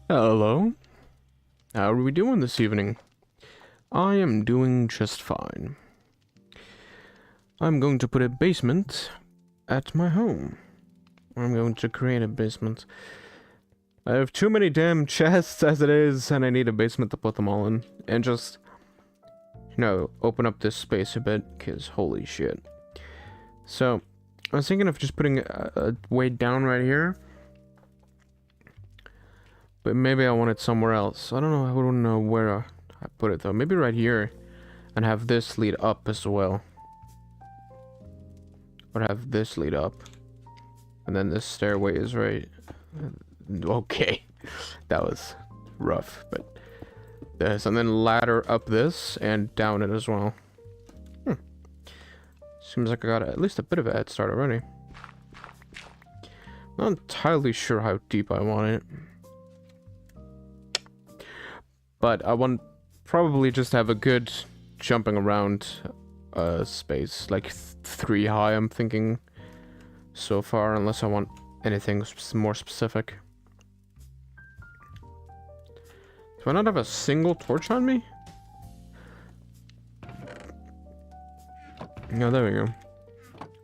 Hello. How are we doing this evening? I am doing just fine. I'm going to put a basement at my home. I'm going to create a basement. I have too many damn chests as it is, and I need a basement to put them all in. And just, open up this space a bit, because holy shit. So, I was thinking of just putting a way down right here. But maybe I want it somewhere else. I don't know. I wouldn't know where I put it though. Maybe right here, and have this lead up as well. Or have this lead up, and then this stairway is right. Okay, that was rough. But this, and then ladder up this and down it as well. Seems like I got at least a bit of a head start already. Not entirely sure how deep I want it. But I want probably just have a good jumping around space, like 3 high, I'm thinking so far, unless I want anything more specific. Do I not have a single torch on me? No, there we go.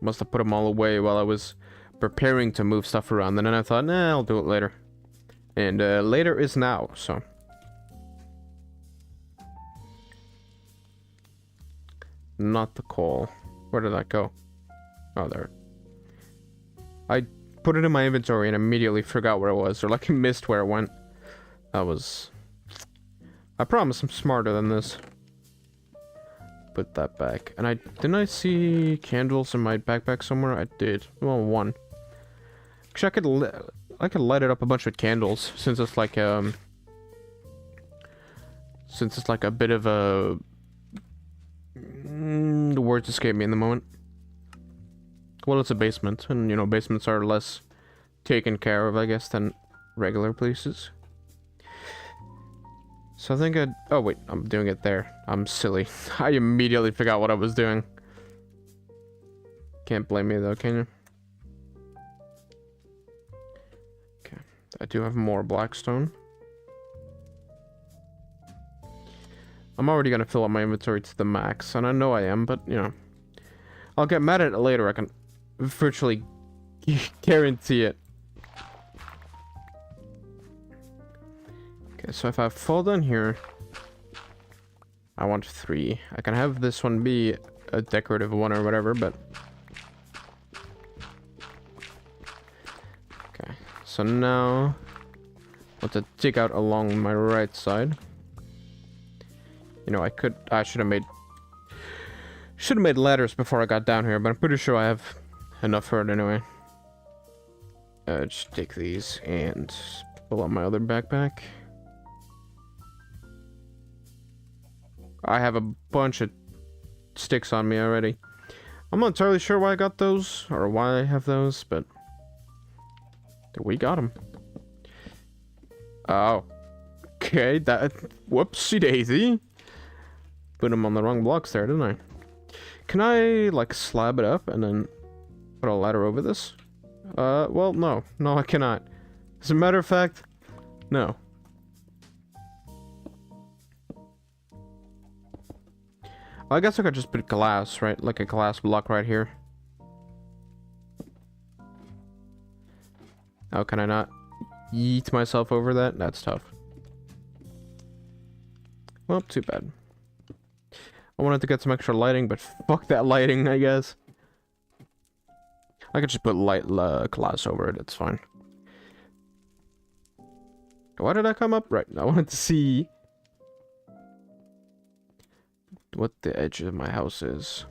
Must have put them all away while I was preparing to move stuff around, and then I thought, nah, I'll do it later. And later is now, so. Not the coal. Where did that go? Oh, there. I put it in my inventory and immediately forgot where it was, or like missed where it went. That was... I promise I'm smarter than this. Put that back. And didn't I see candles in my backpack somewhere? I did. Well, one. Actually, I could light it up a bunch with candles, since it's like a bit of a... the words escape me in the moment. Well, it's a basement, and basements are less taken care of, I guess, than regular places. So I think oh wait, I'm doing it there. I'm silly. I immediately forgot what I was doing. Can't blame me though, can you? Okay, I do have more blackstone. I'm already gonna fill up my inventory to the max, and I know I am, but, I'll get mad at it later. I can virtually guarantee it. Okay, so if I fall down here, I want 3. I can have this one be a decorative one or whatever, but... Okay, so now... I want to dig out along my right side. I should have made ladders before I got down here, but I'm pretty sure I have enough for it anyway. Just take these and pull out my other backpack. I have a bunch of sticks on me already. I'm not entirely sure why I got those, or why I have those, but we got them. Oh. Okay, whoopsie daisy. Put them on the wrong blocks there, didn't I? Can I, like, slab it up and then put a ladder over this? Well, no. No, I cannot. As a matter of fact, no. I guess I could just put glass, right? Like a glass block right here. How can I not yeet myself over that? That's tough. Well, too bad. I wanted to get some extra lighting, but fuck that lighting, I guess. I could just put glass over it, it's fine. Why did I come up? Right, I wanted to see what the edge of my house is.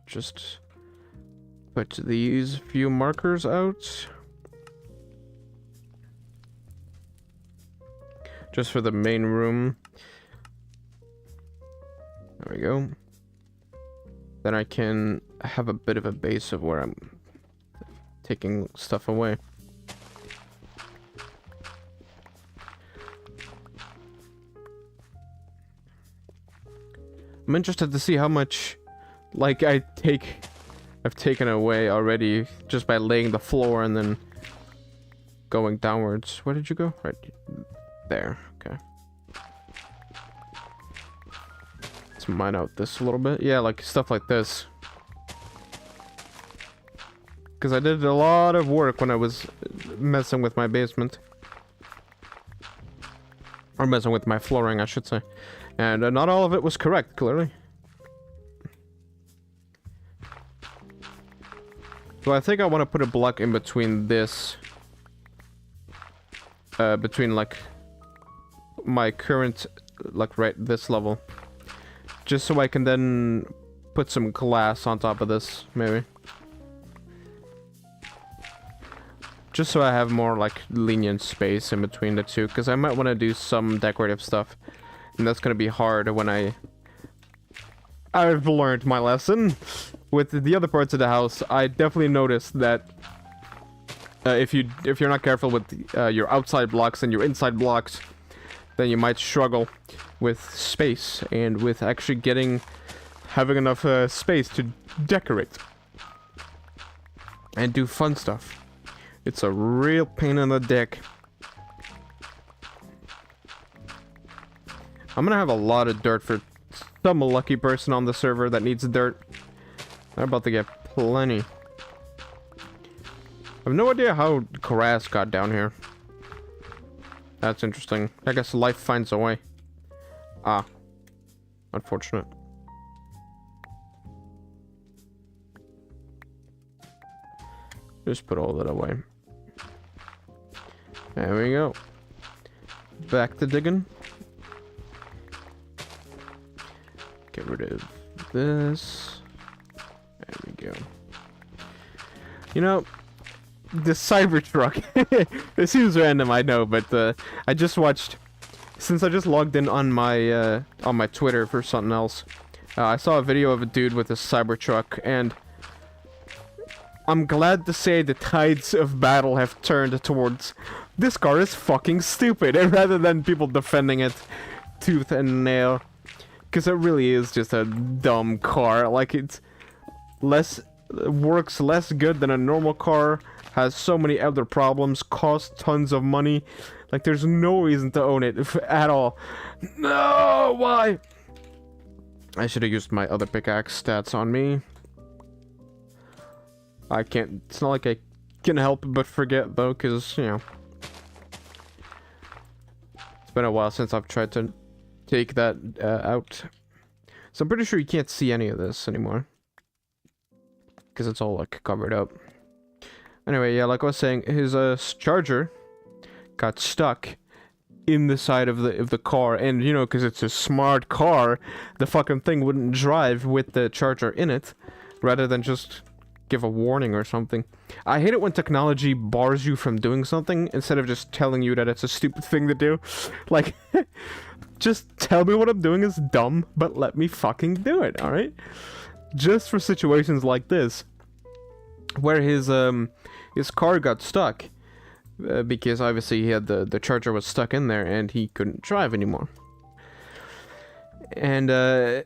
Just put these few markers out. Just for the main room. There we go. Then I can have a bit of a base of where I'm taking stuff away. I'm interested to see how much, like, I've taken away already just by laying the floor and then going downwards. Where did you go? Right there. Okay. Let's mine out this a little bit. Yeah, like stuff like this. Because I did a lot of work when I was messing with my basement. Or messing with my flooring, I should say. And not all of it was correct, clearly. So I think I want to put a block in between this. Between, like, my current, like, right this level. Just so I can then put some glass on top of this, maybe. Just so I have more, like, lenient space in between the two. Because I might want to do some decorative stuff. And that's going to be hard when I've learned my lesson. With the other parts of the house, I definitely noticed that if you're not careful with your outside blocks and your inside blocks, then you might struggle with space and with actually having enough space to decorate and do fun stuff. It's a real pain in the dick. I'm gonna have a lot of dirt for some lucky person on the server that needs dirt. They're about to get plenty. I have no idea how grass got down here. That's interesting. I guess life finds a way. Ah. Unfortunate. Just put all that away. There we go. Back to digging. Get rid of this. There we go. You know, the Cybertruck. It seems random, I know, but I just watched. Since I just logged in on my Twitter for something else, I saw a video of a dude with a Cybertruck, and I'm glad to say the tides of battle have turned towards this car is fucking stupid, and rather than people defending it tooth and nail, because it really is just a dumb car. Like, it's works less good than a normal car, has so many other problems, costs tons of money. Like, there's no reason to own it at all. No, why? I should have used my other pickaxe stats on me. I can't, it's not like I can help but forget though, because, you know, it's been a while since I've tried to take that out. So I'm pretty sure you can't see any of this anymore, because it's all, like, covered up. Anyway, yeah, like I was saying, his charger got stuck in the side of the car, and, you know, because it's a smart car, the fucking thing wouldn't drive with the charger in it, rather than just give a warning or something. I hate it when technology bars you from doing something instead of just telling you that it's a stupid thing to do. Like, just tell me what I'm doing is dumb, but let me fucking do it, alright? Just for situations like this, where his car got stuck, because obviously he had the charger was stuck in there and he couldn't drive anymore. And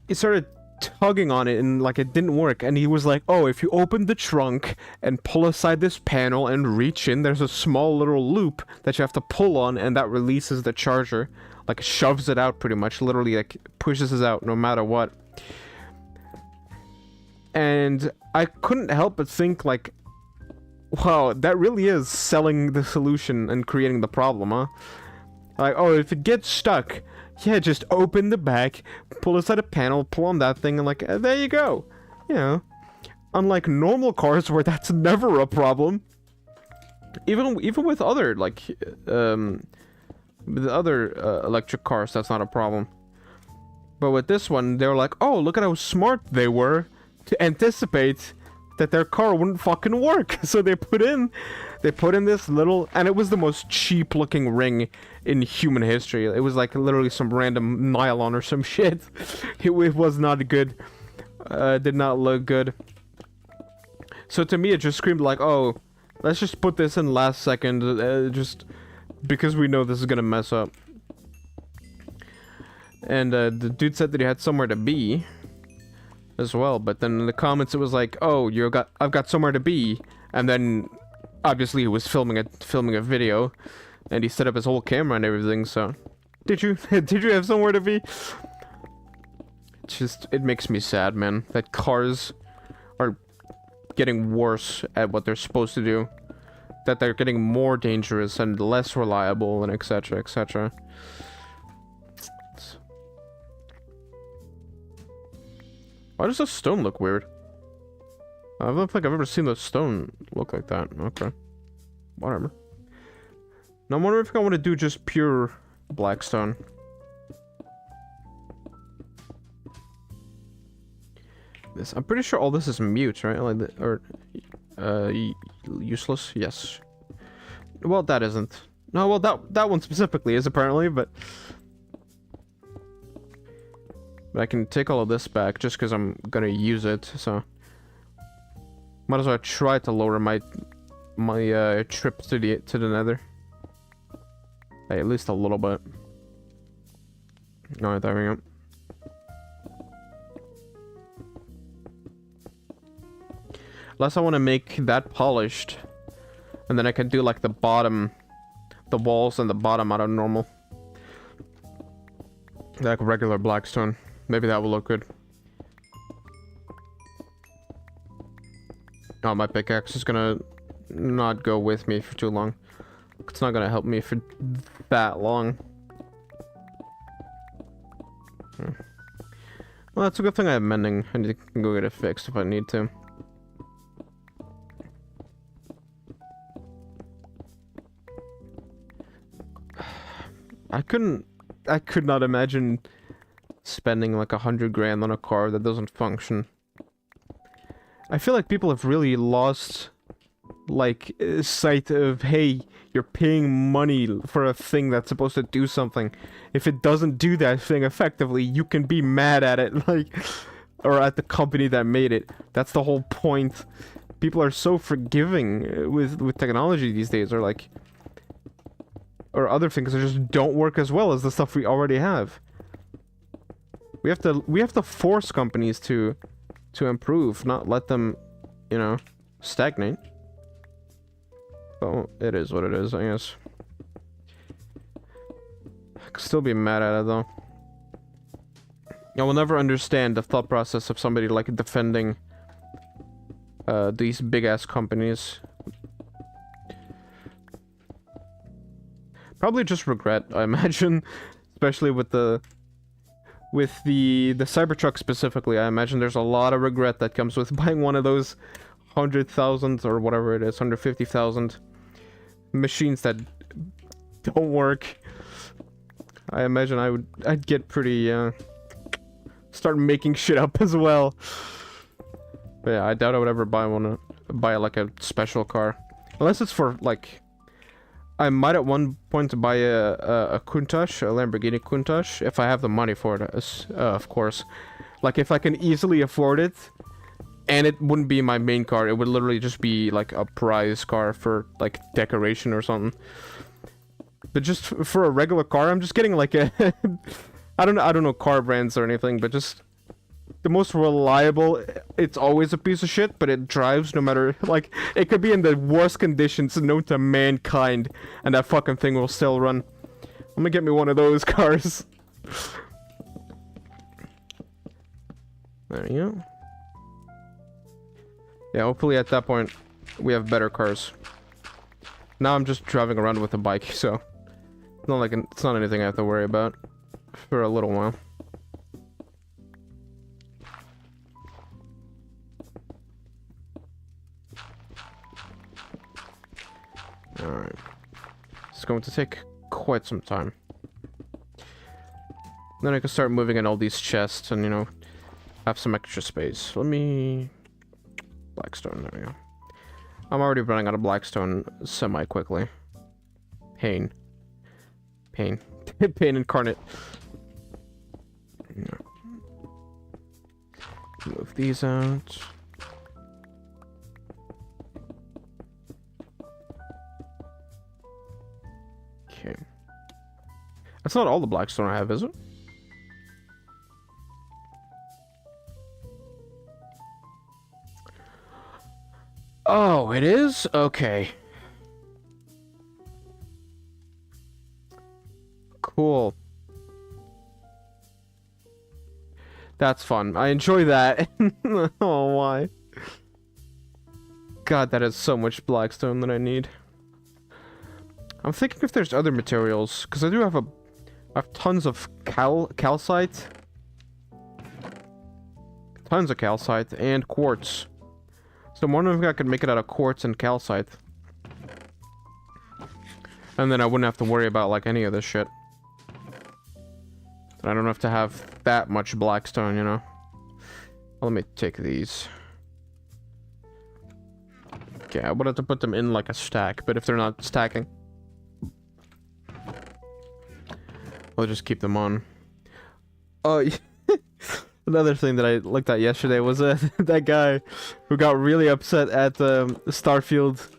he started tugging on it and, like, it didn't work, and he was like, oh, if you open the trunk and pull aside this panel and reach in, there's a small little loop that you have to pull on, and that releases the charger, like, shoves it out pretty much, literally, like, pushes it out no matter what. And I couldn't help but think, like, wow, that really is selling the solution and creating the problem, huh? Like, oh, if it gets stuck, yeah, just open the back, pull aside a panel, pull on that thing, and, like, there you go. You know, unlike normal cars where that's never a problem. Even with other, like, with other electric cars, that's not a problem. But with this one, they were like, oh, look at how smart they were to anticipate that their car wouldn't fucking work. So they put in this little, and it was the most cheap looking ring in human history. It was like literally some random nylon or some shit. It was not good. Did not look good. So to me, it just screamed like, oh, let's just put this in last second, just because we know this is gonna mess up. And the dude said that he had somewhere to be as well, but then in the comments it was like, oh, I've got somewhere to be, and then obviously he was filming a video, and he set up his whole camera and everything. So did you have somewhere to be? It makes me sad, man, that cars are getting worse at what they're supposed to do, that they're getting more dangerous and less reliable, and etc, etc. Why does the stone look weird? I don't think I've ever seen the stone look like that. Okay. Whatever. Now I'm wondering if I want to do just pure black stone. I'm pretty sure all this is mute, right? Like, useless? Yes. Well, that isn't. No, well, that one specifically is apparently, but I can take all of this back just because I'm gonna use it, so might as well try to lower my trip to the nether. Hey, at least a little bit. Alright, there we go. Unless I want to make that polished, and then I can do like the walls and the bottom out of normal, like regular blackstone. Maybe that will look good. Oh, my pickaxe is gonna not go with me for too long. It's not gonna help me for that long. Well, that's a good thing I have mending. I can go get it fixed if I need to. I could not imagine spending like 100 grand on a car that doesn't function. I feel like people have really lost like sight of, hey, you're paying money for a thing that's supposed to do something. If it doesn't do that thing effectively, you can be mad at it, like, or at the company that made it. That's the whole point. People are so forgiving with technology these days, or like, or other things that just don't work as well as the stuff we already have. We have to force companies to improve, not let them, you know, stagnate. Well, it is what it is, I guess. I could still be mad at it though. I will never understand the thought process of somebody like defending these big ass companies. Probably just regret, I imagine, especially with the Cybertruck specifically. I imagine there's a lot of regret that comes with buying one of those 100,000 or whatever it is, 150,000 machines that don't work. I imagine I'd get pretty start making shit up as well. But yeah, I doubt I would ever buy like a special car, unless it's for like. I might at one point buy a Countach, a Lamborghini Countach, if I have the money for it, of course. Like, if I can easily afford it, and it wouldn't be my main car, it would literally just be, like, a prize car for, like, decoration or something. But just for a regular car, I'm just getting, like, a... I don't know car brands or anything, but just... the most reliable, it's always a piece of shit, but it drives no matter, like, it could be in the worst conditions known to mankind, and that fucking thing will still run. I'm gonna get me one of those cars. There you go. Yeah, hopefully at that point, we have better cars. Now I'm just driving around with a bike, so... it's not anything I have to worry about for a little while. Alright. It's going to take quite some time. Then I can start moving in all these chests and, you know, have some extra space. Let me... Blackstone, there we go. I'm already running out of blackstone semi-quickly. Pain. Pain. Pain incarnate. Move these out. Okay. That's not all the blackstone I have, is it? Oh, it is? Okay. Cool. That's fun. I enjoy that. Oh, why? God, that is so much blackstone that I need. I'm thinking if there's other materials, because I do have I have tons of calcite. Tons of calcite and quartz. So I'm wondering if I could make it out of quartz and calcite. And then I wouldn't have to worry about, like, any of this shit. I don't have to have that much blackstone, you know? Let me take these. Okay, I would have to put them in, like, a stack, but if they're not stacking, I'll just keep them on. Oh, another thing that I looked at yesterday was that guy who got really upset at Starfield's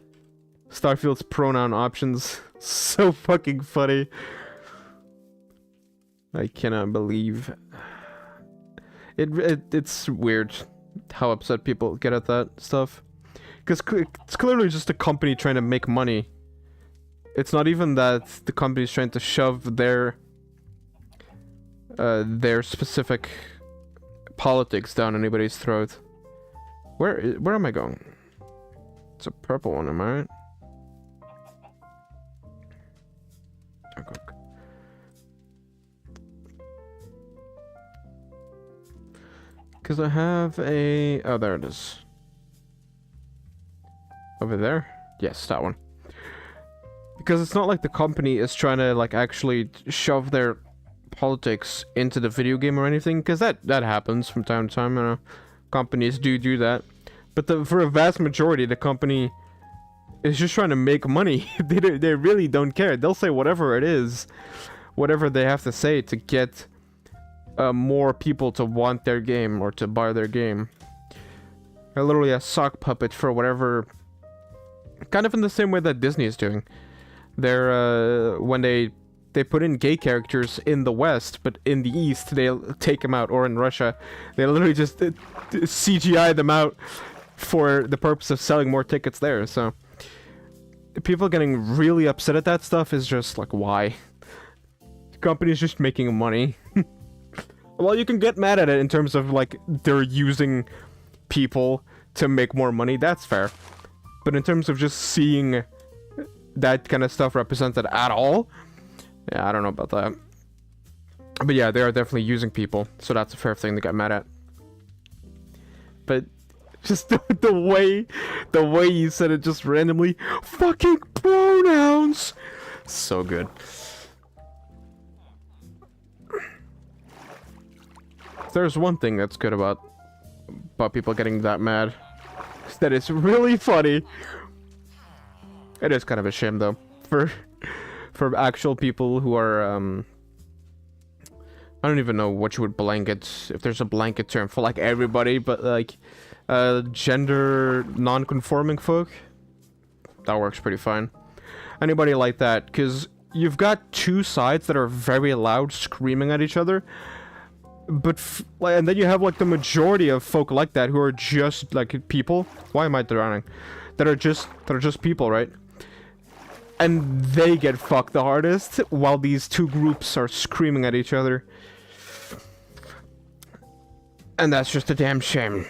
pronoun options. So fucking funny. I cannot believe it's weird how upset people get at that stuff, because it's clearly just a company trying to make money. It's not even that the company's trying to shove their specific politics down anybody's throat. Where am I going? It's a purple one, am I right? Okay. Because I have a... Oh, there it is. Over there? Yes, that one. Because it's not like the company is trying to, like, actually shove their politics into the video game or anything, because that happens from time to time, you know. Companies do that. But for a vast majority, the company is just trying to make money. They really don't care. They'll say whatever it is, whatever they have to say to get more people to want their game or to buy their game. They're literally a sock puppet for whatever, kind of in the same way that Disney is doing. They're when they put in gay characters in the West, but in the East they'll take them out, or in Russia they literally just CGI them out for the purpose of selling more tickets there. So people getting really upset at that stuff is just like, why? The company's just making money. Well, you can get mad at it in terms of, like, they're using people to make more money. That's fair. But in terms of just seeing that kind of stuff represented at all, yeah, I don't know about that. But yeah, they are definitely using people, so that's a fair thing to get mad at. But just the way you said it just randomly, fucking pronouns! So good. There's one thing that's good about people getting that mad, is that it's really funny. It is kind of a shame though, for actual people who are I don't even know what you would blanket, if there's a blanket term for like everybody, but like gender non-conforming folk, that works pretty fine. Anybody like that, because you've got two sides that are very loud screaming at each other. But and then you have like the majority of folk like that who are just like people. Why am I drowning? That are just people, right? And they get fucked the hardest while these two groups are screaming at each other. And that's just a damn shame.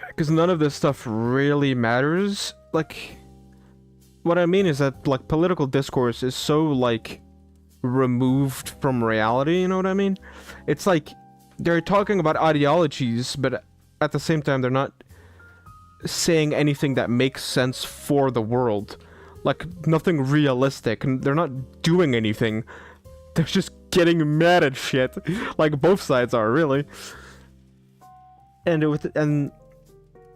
Because none of this stuff really matters. Like, what I mean is that like political discourse is so like removed from reality, you know what I mean? It's like they're talking about ideologies, but at the same time they're not saying anything that makes sense for the world. Like nothing realistic, and they're not doing anything. They're just getting mad at shit. Like both sides are, really. And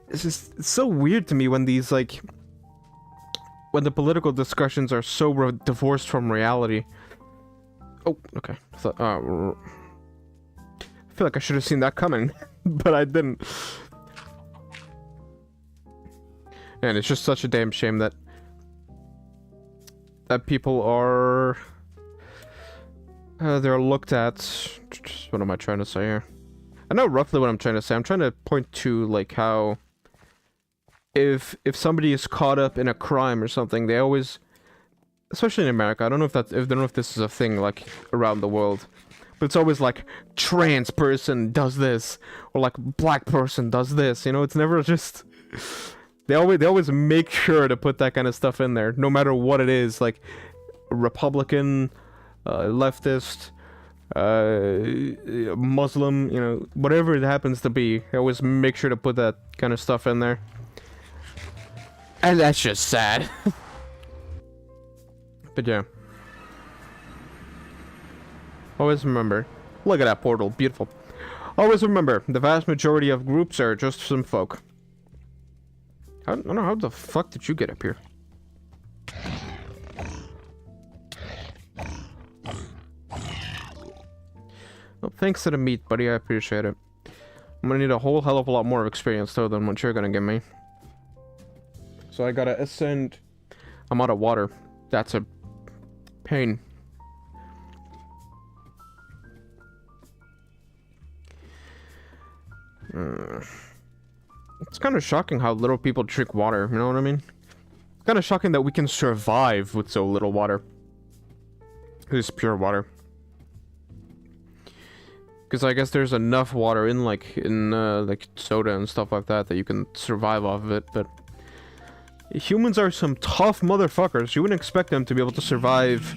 it's just, it's so weird to me when these like when the political discussions are so divorced from reality. Oh, okay. So, I feel like I should have seen that coming, but I didn't. And it's just such a damn shame that people are they're looked at. What am I trying to say here? I know roughly what I'm trying to say. I'm trying to point to like how if somebody is caught up in a crime or something, they always, especially in America, I don't know if this is a thing like around the world, but it's always like trans person does this or like black person does this. You know, it's never just. They always make sure to put that kind of stuff in there, no matter what it is, like Republican, leftist, Muslim, you know, whatever it happens to be. They always make sure to put that kind of stuff in there. And that's just sad. But yeah. Always remember. Look at that portal, beautiful. Always remember, the vast majority of groups are just some folk. I don't know, how the fuck did you get up here? Well, thanks to the meat, buddy, I appreciate it. I'm gonna need a whole hell of a lot more experience, though, than what you're gonna give me. So I gotta ascend. I'm out of water. That's a pain. It's kind of shocking how little people drink water, you know what I mean? It's kind of shocking that we can survive with so little water. This is pure water. Because I guess there's enough water in like soda and stuff like that that you can survive off of it, but humans are some tough motherfuckers. You wouldn't expect them to be able to survive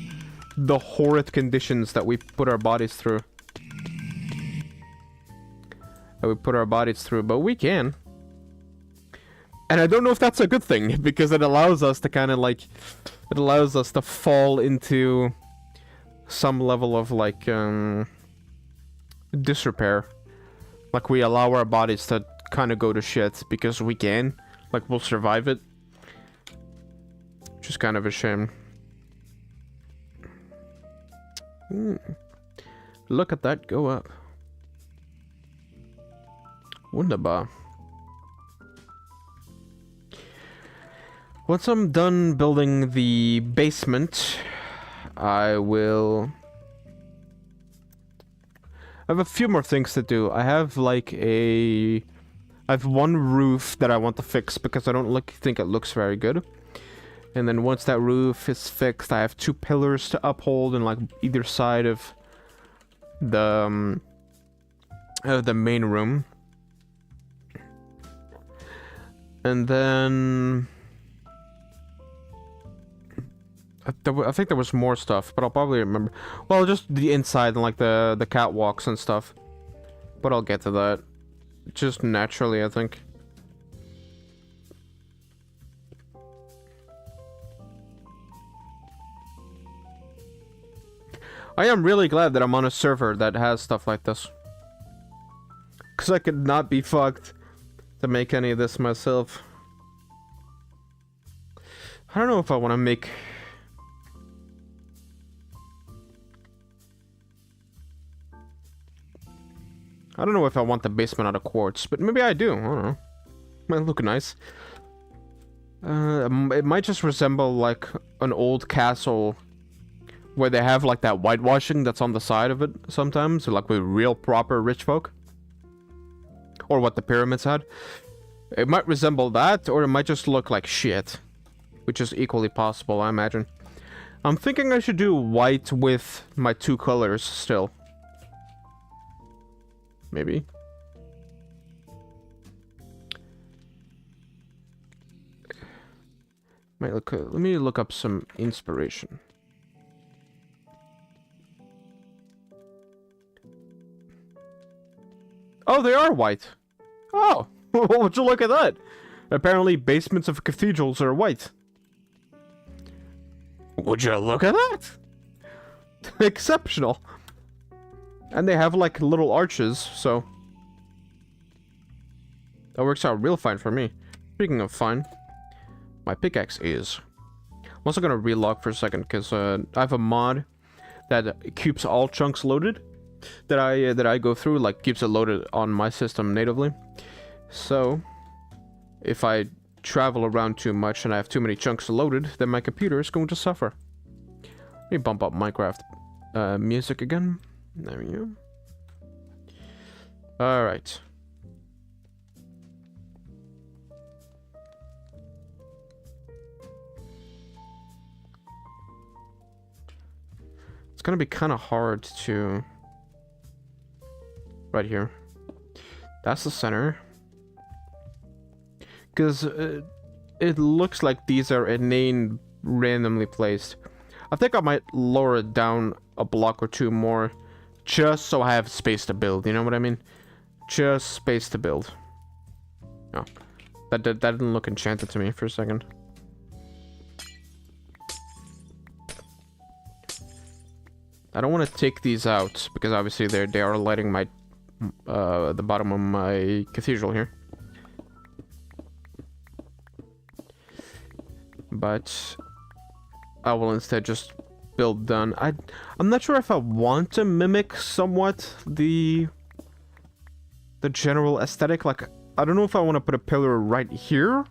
the horrid conditions that we put our bodies through. But we can. And I don't know if that's a good thing, because it allows us to kind of like, it allows us to fall into some level of like, disrepair. Like we allow our bodies to kind of go to shit because we can. Like we'll survive it. Which is kind of a shame. Look at that go up. Wunderbar. Once I'm done building the basement, I have a few more things to do. I have like I have one roof that I want to fix because I don't think it looks very good. And then once that roof is fixed, I have 2 pillars to uphold in like either side of the main room. And then I think there was more stuff, but I'll probably remember. Well, just the inside and like the catwalks and stuff. But I'll get to that. Just naturally, I think. I am really glad that I'm on a server that has stuff like this. Because I could not be fucked to make any of this myself. I don't know if I want to make... I don't know if I want the basement out of quartz, but maybe I do. I don't know. Might look nice. It might just resemble like an old castle where they have like that whitewashing that's on the side of it sometimes, like with real proper rich folk. Or what the pyramids had. It might resemble that, or it might just look like shit. Which is equally possible, I imagine. I'm thinking I should do white with my 2 colors still. Maybe. Might look. Let me look up some inspiration. Oh, they are white. Oh, would you look at that? Apparently, basements of cathedrals are white. Would you look at that? Exceptional. And they have like little arches, so that works out real fine for me. Speaking of fine, my pickaxe is. I'm also gonna relog for a second because I have a mod that keeps all chunks loaded. That I go through, like keeps it loaded on my system natively. So if I travel around too much and I have too many chunks loaded, then my computer is going to suffer. Let me bump up Minecraft music again. There we go. Alright. gonna be kind of hard to... Right here. That's the center. Because it looks like these are inane, randomly placed. I think I might lower it down a block or two more, just so I have space to build, you know what I mean? Just space to build. Oh, that didn't look enchanted to me for a second. I don't want to take these out, because obviously they are lighting my, the bottom of my cathedral here. But I will instead just build done. I'm not sure if I want to mimic somewhat the general aesthetic. Like, I don't know if I want to put a pillar right here,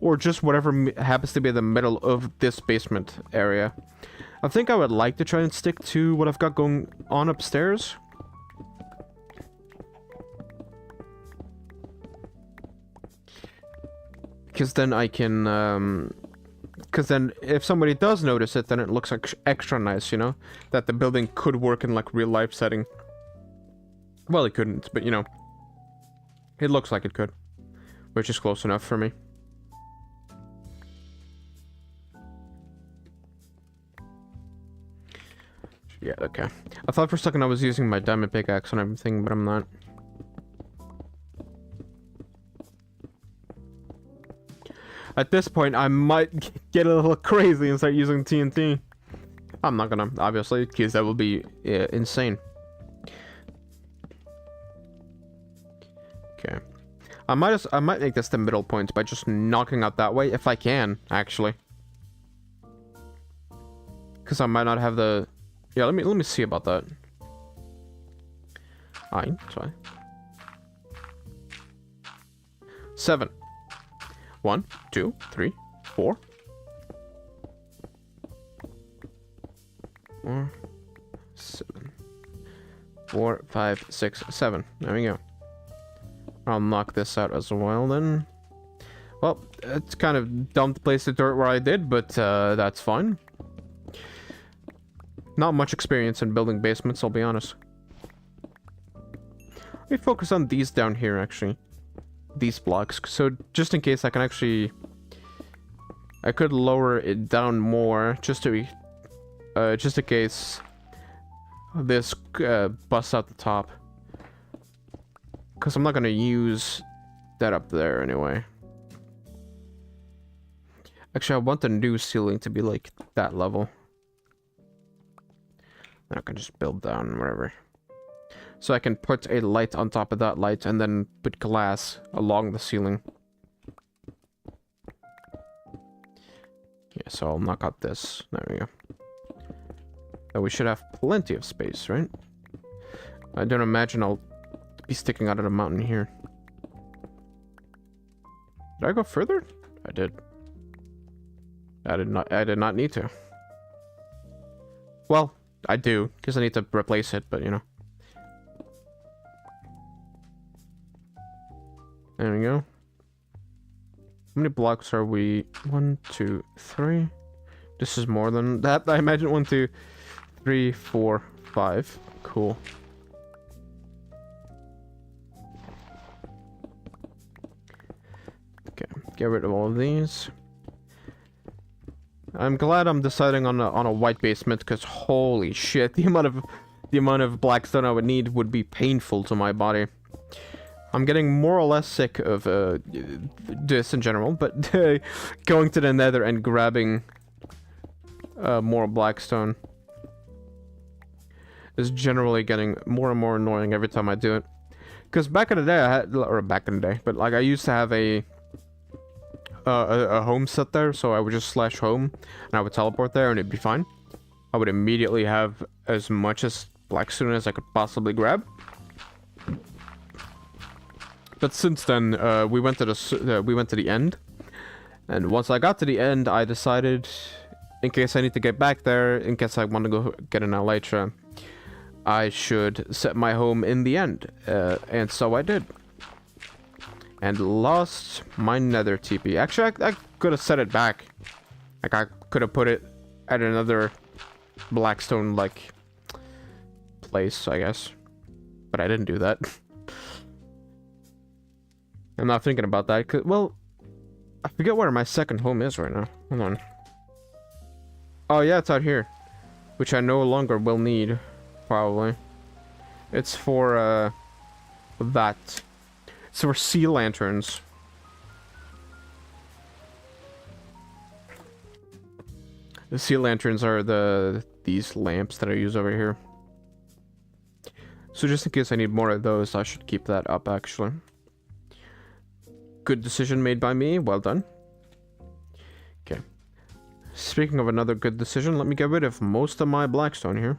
or just whatever happens to be in the middle of this basement area. I think I would like to try and stick to what I've got going on upstairs. Because then I can, because then if somebody does notice it, then it looks like extra nice, you know? That the building could work in, like, real life setting. Well, it couldn't, but, you know. It looks like it could. Which is close enough for me. Yeah, okay. I thought for a second I was using my diamond pickaxe and everything, but I'm not. At this point, I might get a little crazy and start using TNT. I'm not gonna, obviously, because that will be insane. Okay. I might make this the middle point by just knocking out that way, if I can, actually. Because I might not have the... Yeah, let me see about that. Alright, sorry. 7. 1, 2, 3, 4. 4, 7. 4, 5, 6, 7. There we go. I'll knock this out as well then. Well, it's kind of dumb to place the dirt where I did, but that's fine. Not much experience in building basements, I'll be honest. Let me focus on these down here, actually. These blocks. So, just in case I can actually... I could lower it down more, just to be... just in case... this busts out the top. Because I'm not going to use that up there anyway. Actually, I want the new ceiling to be like that level. Then I can just build down wherever. So I can put a light on top of that light and then put glass along the ceiling. Yeah, so I'll knock out this. There we go. And we should have plenty of space, right? I don't imagine I'll be sticking out of the mountain here. Did I go further? I did. I did not need to. Well, I do, because I need to replace it, but you know. There we go. How many blocks are we? 1, 2, 3. This is more than that. I imagine 1, 2, 3, 4, 5. Cool. Okay, get rid of all of these. I'm glad I'm deciding on a white basement, because holy shit, the amount of black stone I would need would be painful to my body. I'm getting more or less sick of this in general, but going to the nether and grabbing more blackstone is generally getting more and more annoying every time I do it. Because back in the day, but like I used to have a home set there, so I would just slash home and I would teleport there and it'd be fine. I would immediately have as much as blackstone as I could possibly grab. But since then, we went to the end, and once I got to the end, I decided, in case I need to get back there, in case I want to go get an elytra, I should set my home in the end, and so I did. And lost my nether TP. Actually, I could have set it back. Like, I could have put it at another blackstone, like, place, I guess. But I didn't do that. I'm not thinking about that, 'cause, well, I forget where my second home is right now. Hold on. Oh yeah, it's out here. Which I no longer will need, probably. It's for, that. It's for sea lanterns. The sea lanterns are these lamps that I use over here. So just in case I need more of those, I should keep that up, actually. Good decision made by me. Well done. Okay. Speaking of another good decision, let me get rid of most of my blackstone here.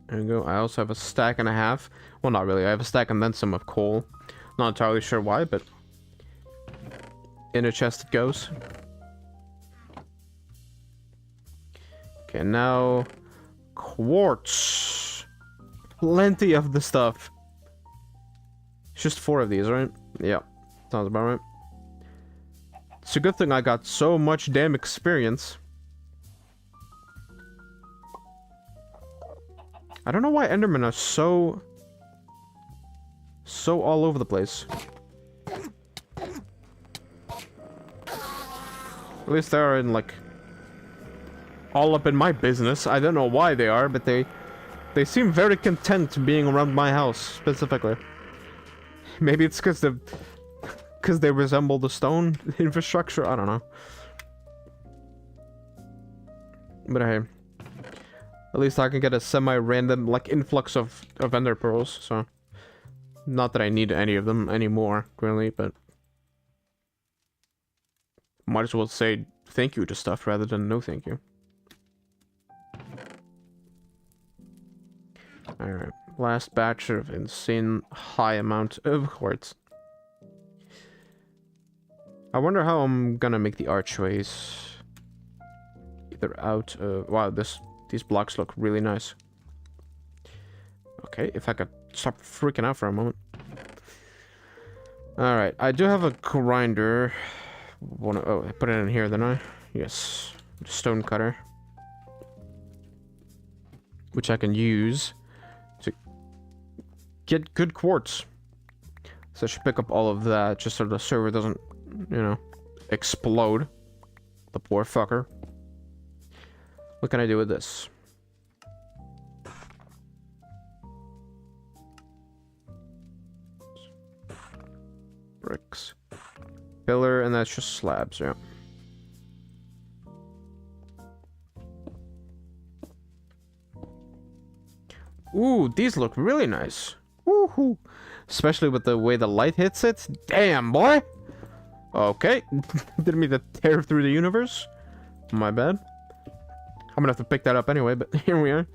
There we go. I also have a stack and a half. Well, not really. I have a stack and then some of coal. Not entirely sure why, but in a chest it goes. Okay, now quartz. Plenty of the stuff. It's just 4 of these, right? Yeah, sounds about right. It's a good thing I got so much damn experience. I don't know why Endermen are so all over the place. At least they are in, like, all up in my business. I don't know why they are, but they seem very content being around my house, specifically. Maybe it's because they resemble the stone infrastructure. I don't know. But hey, at least I can get a semi-random, like, influx of ender pearls. So, not that I need any of them anymore, really, but might as well say thank you to stuff rather than no thank you. Alright, last batch of insane high amount of quartz. I wonder how I'm gonna make the archways. Either out of... Wow, these blocks look really nice. Okay, if I could stop freaking out for a moment. Alright, I do have a grinder. Oh, I put it in here, then I? Yes. Stone cutter. Which I can use to get good quartz. So I should pick up all of that just so the server doesn't, you know, explode. The poor fucker. What can I do with this? Bricks. Pillar, and that's just slabs, yeah. Ooh, these look really nice. Woohoo! Especially with the way the light hits it. Damn, boy! Okay. Didn't mean to tear through the universe. My bad. I'm gonna have to pick that up anyway, but here we are.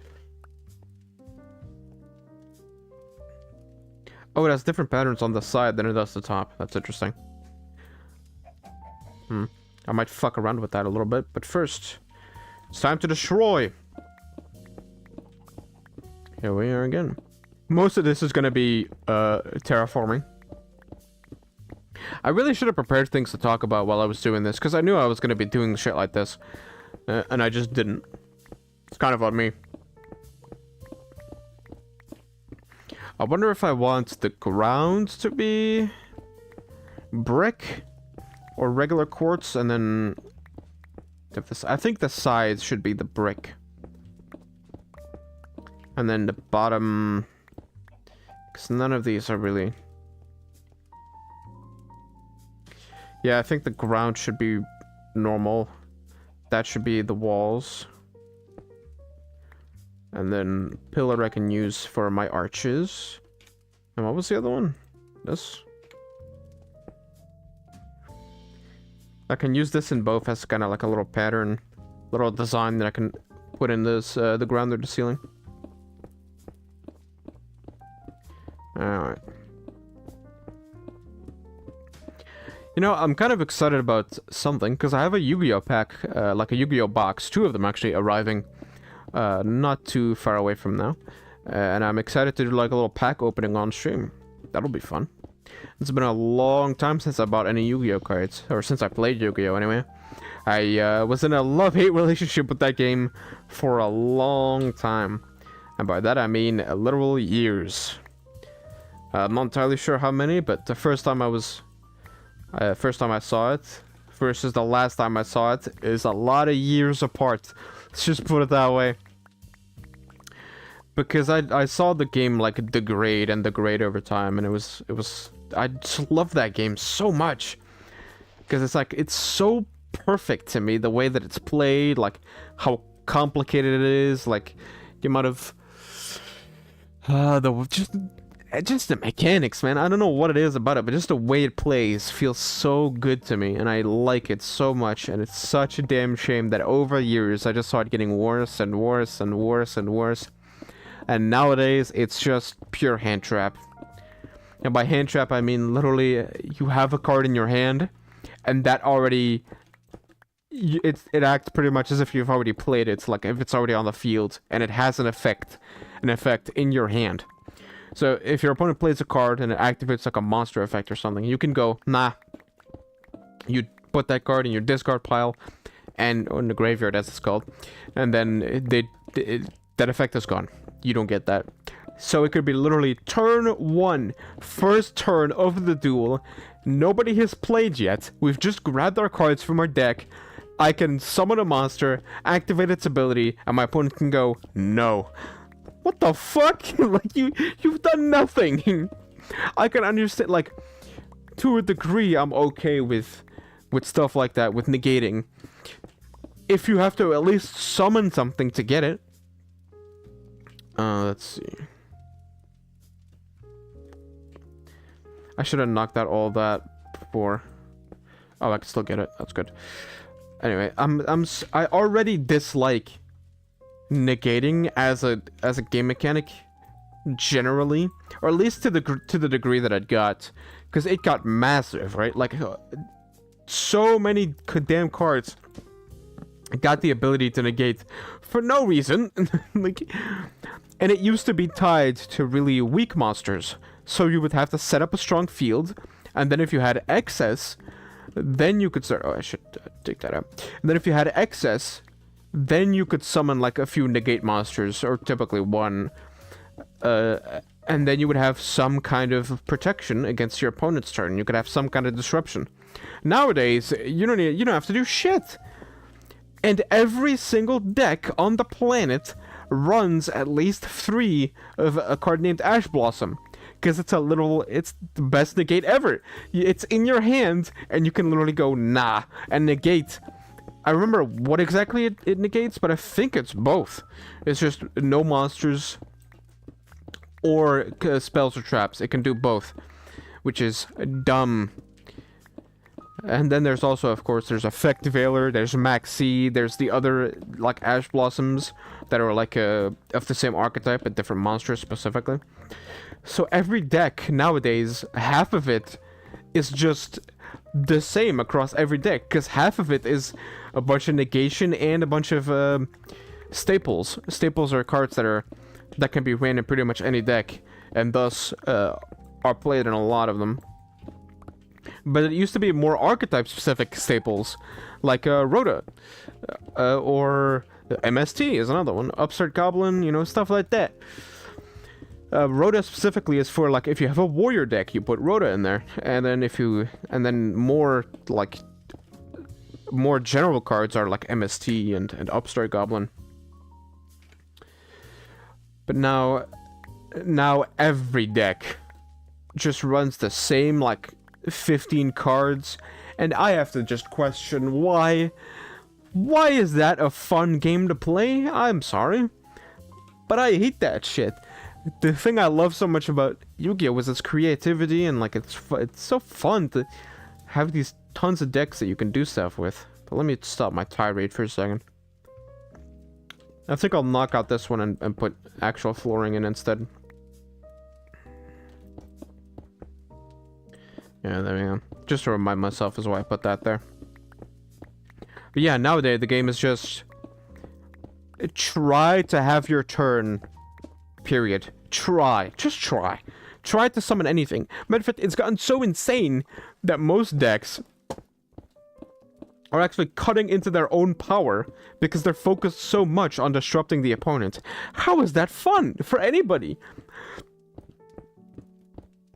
Oh, it has different patterns on the side than it does the top. That's interesting. I might fuck around with that a little bit, but first, it's time to destroy. Here we are again. Most of this is gonna be terraforming. I really should have prepared things to talk about while I was doing this, because I knew I was gonna be doing shit like this, and I just didn't. It's kind of on me. I wonder if I want the ground to be brick or regular quartz, and then if this, I think the sides should be the brick, and then the bottom, because none of these are really. Yeah, I think the ground should be normal. That should be the walls. And then pillar I can use for my arches. And what was the other one? This? I can use this in both as kind of like a little pattern, little design that I can put in this, the ground or the ceiling. Alright. You know, I'm kind of excited about something, because I have a Yu-Gi-Oh pack, like a Yu-Gi-Oh box, 2 of them actually arriving not too far away from now. And I'm excited to do like a little pack opening on stream. That'll be fun. It's been a long time since I bought any Yu-Gi-Oh cards, or since I played Yu-Gi-Oh anyway. I was in a love-hate relationship with that game for a long time. And by that I mean literal years. I'm not entirely sure how many, but the first time I saw it versus the last time I saw it is a lot of years apart. Let's just put it that way. Because I saw the game like degrade and degrade over time, and it was I just love that game so much. Because it's like, it's so perfect to me, the way that it's played, like how complicated it is, like the amount of just the mechanics, man. I don't know what it is about it, but just the way it plays feels so good to me, and I like it so much. And it's such a damn shame that over years I just saw it getting worse and worse and worse and worse, and nowadays it's just pure hand trap. And by hand trap I mean literally you have a card in your hand, and that already it acts pretty much as if you've already played it. It's like if it's already on the field and it has an effect in your hand. So if your opponent plays a card and it activates like a monster effect or something, you can go, nah. You put that card in your discard pile, and or in the graveyard as it's called, and then that effect is gone. You don't get that. So it could be literally turn 1, first turn of the duel. Nobody has played yet. We've just grabbed our cards from our deck. I can summon a monster, activate its ability, and my opponent can go, no. What the fuck? Like, you've done nothing. I can understand, like, to a degree, I'm okay with stuff like that, with negating. If you have to at least summon something to get it. Let's see. I should have knocked out all that before. Oh, I can still get it. That's good. Anyway, I already dislike negating as a game mechanic generally, or at least to the degree that it got, because it got massive, right? Like so many damn cards got the ability to negate for no reason. Like, and it used to be tied to really weak monsters, so you would have to set up a strong field, and then if you had excess, then you could start. Oh, I should take that out. And then if you had excess, then you could summon like a few negate monsters, or typically one, and then you would have some kind of protection against your opponent's turn. You could have some kind of disruption. Nowadays, you don't have to do shit. And every single deck on the planet runs at least 3 of a card named Ash Blossom. Because it's the best negate ever. It's in your hand, and you can literally go, nah, and negate. I remember what exactly it negates, but I think it's both. It's just no monsters or spells or traps. It can do both, which is dumb. And then there's also, of course, there's Effect Veiler, there's Maxi, there's the other, like, Ash Blossoms that are, like, of the same archetype, but different monsters specifically. So every deck nowadays, half of it is just the same across every deck, because half of it is a bunch of negation and a bunch of staples. Staples are cards that can be ran in pretty much any deck, and thus are played in a lot of them. But it used to be more archetype-specific staples, like Rhoda, or MST is another one, Upstart Goblin, stuff like that. Rhoda specifically is for, like, if you have a warrior deck, you put Rhoda in there, and then more general cards are like MST and Upstart Goblin. But now every deck just runs the same, like, 15 cards, and I have to just question why. Why is that a fun game to play? I'm sorry, but I hate that shit. The thing I love so much about Yu-Gi-Oh! Was its creativity, and like it's so fun to have these tons of decks that you can do stuff with. But let me stop my tirade for a second. I think I'll knock out this one and put actual flooring in instead. Yeah, there we go. Just to remind myself is why I put that there. But yeah, nowadays the game is just try to have your turn. Period. Just try to summon anything. Matter of fact, it's gotten so insane that most decks are actually cutting into their own power because they're focused so much on disrupting the opponent. How is that fun for anybody?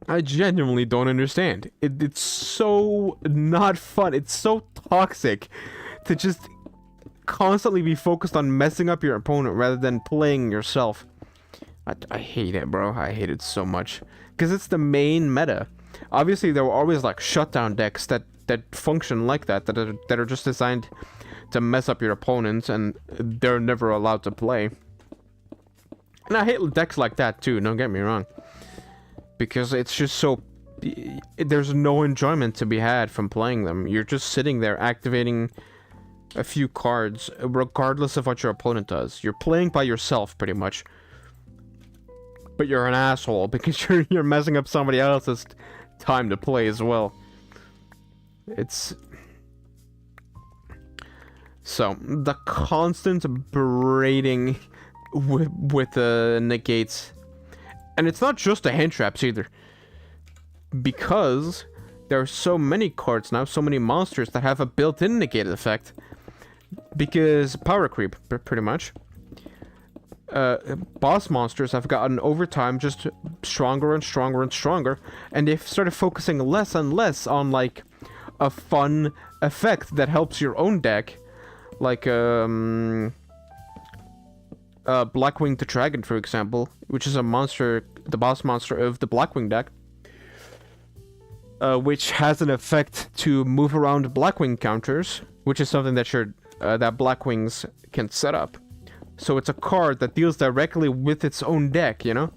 I genuinely don't understand. It's so not fun. It's so toxic to just constantly be focused on messing up your opponent rather than playing yourself. I hate it, bro. I hate it so much. Because it's the main meta. Obviously, there were always like shutdown decks that function like that are just designed to mess up your opponents and they're never allowed to play. And I hate decks like that too, don't get me wrong. Because it's just so... there's no enjoyment to be had from playing them. You're just sitting there activating a few cards, regardless of what your opponent does. You're playing by yourself, pretty much. But you're an asshole, because you're messing up somebody else's time to play as well. It's... So, the constant berating with negates... And it's not just the hand traps either. Because there are so many cards now, so many monsters that have a built-in negated effect. Because power creep, pretty much. Boss monsters have gotten over time just stronger and stronger and stronger. And they've started focusing less and less on like a fun effect that helps your own deck. Like, Blackwing the Dragon, for example, which is a monster, the boss monster of the Blackwing deck, which has an effect to move around Blackwing counters, which is something that that Blackwings can set up. So it's a card that deals directly with its own deck, you know?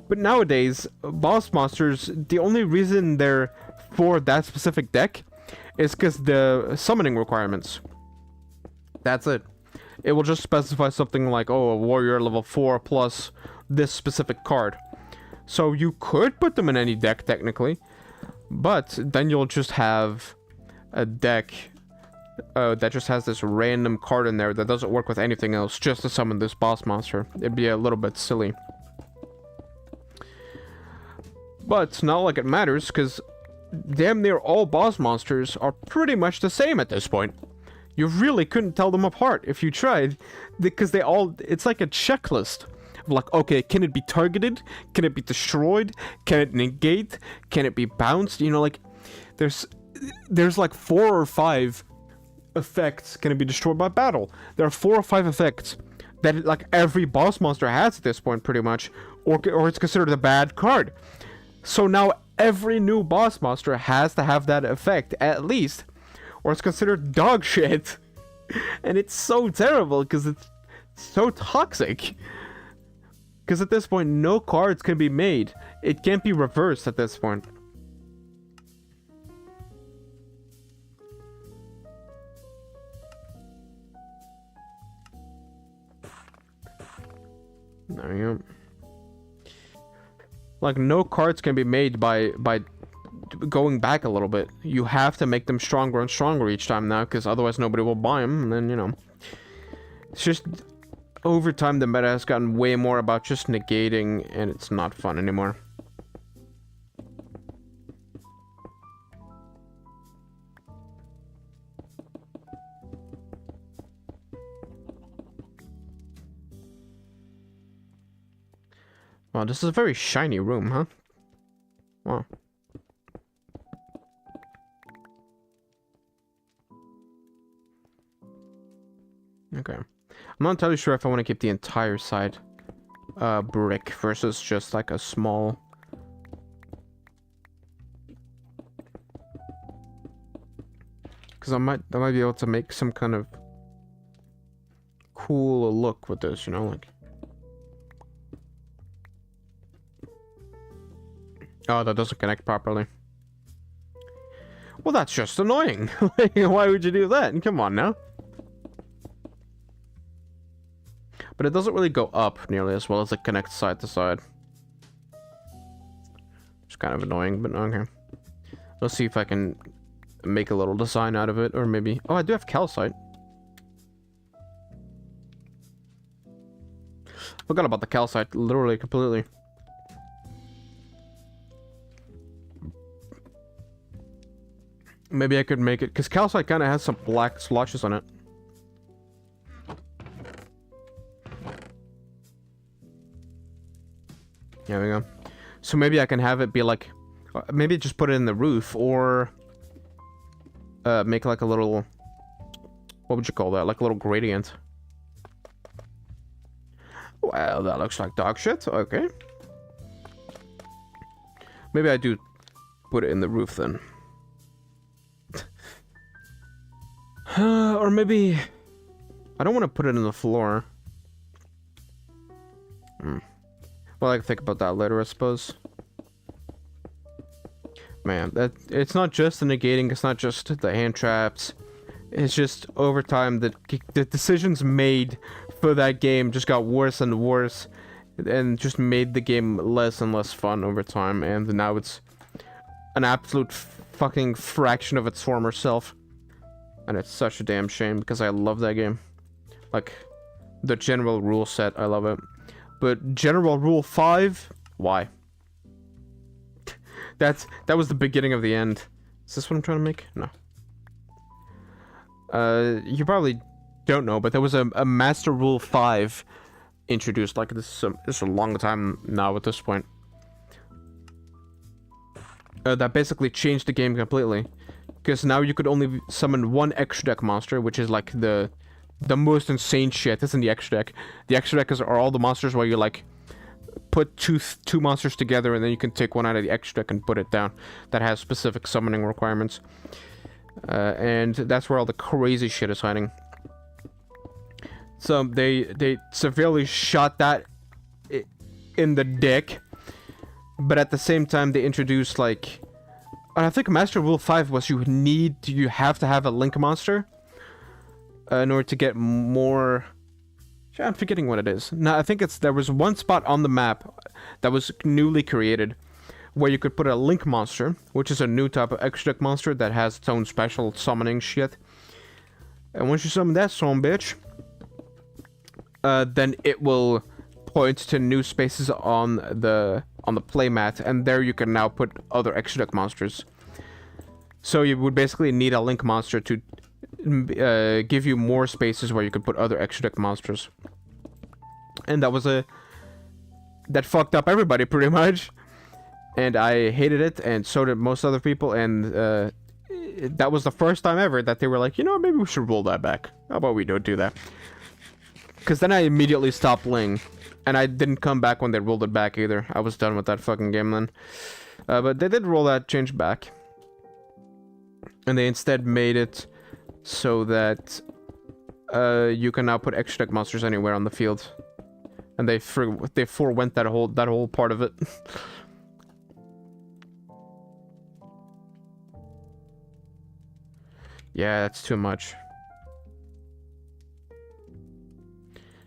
But nowadays, boss monsters, the only reason they're for that specific deck is because the summoning requirements. That's it. It will just specify something like, oh, a warrior level 4 plus this specific card. So you could put them in any deck, technically. But then you'll just have a deck that just has this random card in there that doesn't work with anything else, just to summon this boss monster. It'd be a little bit silly. But it's not like it matters, because damn near all boss monsters are pretty much the same at this point. You really couldn't tell them apart if you tried, because they all, it's like a checklist of like, okay, can it be targeted? Can it be destroyed? Can it negate? Can it be bounced? You know, like, there's like 4 or 5 effects can it be destroyed by battle. There are 4 or 5 effects that like every boss monster has at this point, pretty much, or it's considered a bad card. So now every new boss monster has to have that effect, at least, or it's considered dog shit. And it's so terrible, because it's so toxic. Because at this point, no cards can be made. It can't be reversed at this point. There you go. Like, no cards can be made by going back a little bit. You have to make them stronger and stronger each time now, because otherwise nobody will buy them, and then, you know. It's just, over time the meta has gotten way more about just negating, and it's not fun anymore. Wow, this is a very shiny room, huh? Wow. Okay. I'm not entirely sure if I want to keep the entire side brick versus just like a small... Because I might be able to make some kind of cool look with this, you know, like... Oh, that doesn't connect properly. Well, that's just annoying. Why would you do that? Come on now. But it doesn't really go up nearly as well as it connects side to side. It's kind of annoying, but okay. Let's see if I can make a little design out of it, or maybe... Oh, I do have calcite. Forgot about the calcite, literally, completely. Maybe I could make it, because calcite kind of has some black splotches on it. There we go. So maybe I can have it be like, maybe just put it in the roof, or make like a little, what would you call that? Like a little gradient. Well, that looks like dog shit. Okay. Maybe I do put it in the roof then. Or maybe I don't want to put it in the floor. Well, I can think about that later, I suppose. Man, it's not just the negating, it's not just the hand traps. It's just over time the decisions made for that game just got worse and worse, and just made the game less and less fun over time, and now it's an absolute fucking fraction of its former self. And it's such a damn shame, because I love that game. Like, the general rule set, I love it. But General Rule 5? Why? That was the beginning of the end. Is this what I'm trying to make? No. You probably don't know, but there was a Master Rule 5 introduced. Like, this is a long time now at this point. That basically changed the game completely. Because now you could only summon one extra deck monster, which is like the most insane shit. That's in the extra deck. The extra deck are all the monsters where you like put two monsters together, and then you can take one out of the extra deck and put it down. That has specific summoning requirements, and that's where all the crazy shit is hiding. So they severely shot that in the dick, but at the same time they introduced like. I think Master Rule 5 was you have to have a Link monster in order to get more. I'm forgetting what it is. No, I think there was one spot on the map that was newly created where you could put a Link monster, which is a new type of extra deck monster that has its own special summoning shit. And once you summon that son bitch, then it will point to new spaces on the playmat, and there you can now put other extra deck monsters. So you would basically need a Link monster to give you more spaces where you could put other extra deck monsters. And that fucked up everybody pretty much. And I hated it, and so did most other people, and that was the first time ever that they were like, you know, maybe we should roll that back. How about we don't do that? Because then I immediately stopped playing. And I didn't come back when they rolled it back either. I was done with that fucking game then. But they did roll that change back. And they instead made it so that you can now put extra deck monsters anywhere on the field. And they forewent that whole part of it. Yeah, that's too much.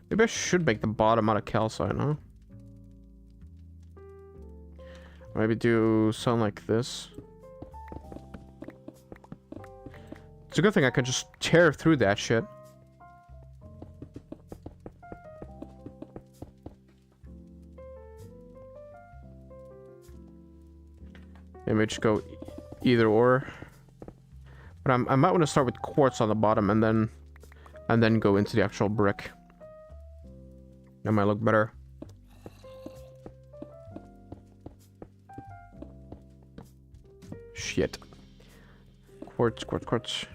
Maybe I should make the bottom out of calcite, huh? Maybe do something like this. It's a good thing I can just tear through that shit. Maybe just go either or. But I might want to start with quartz on the bottom and then go into the actual brick. That might look better. Shit. Quartz, quartz, quartz.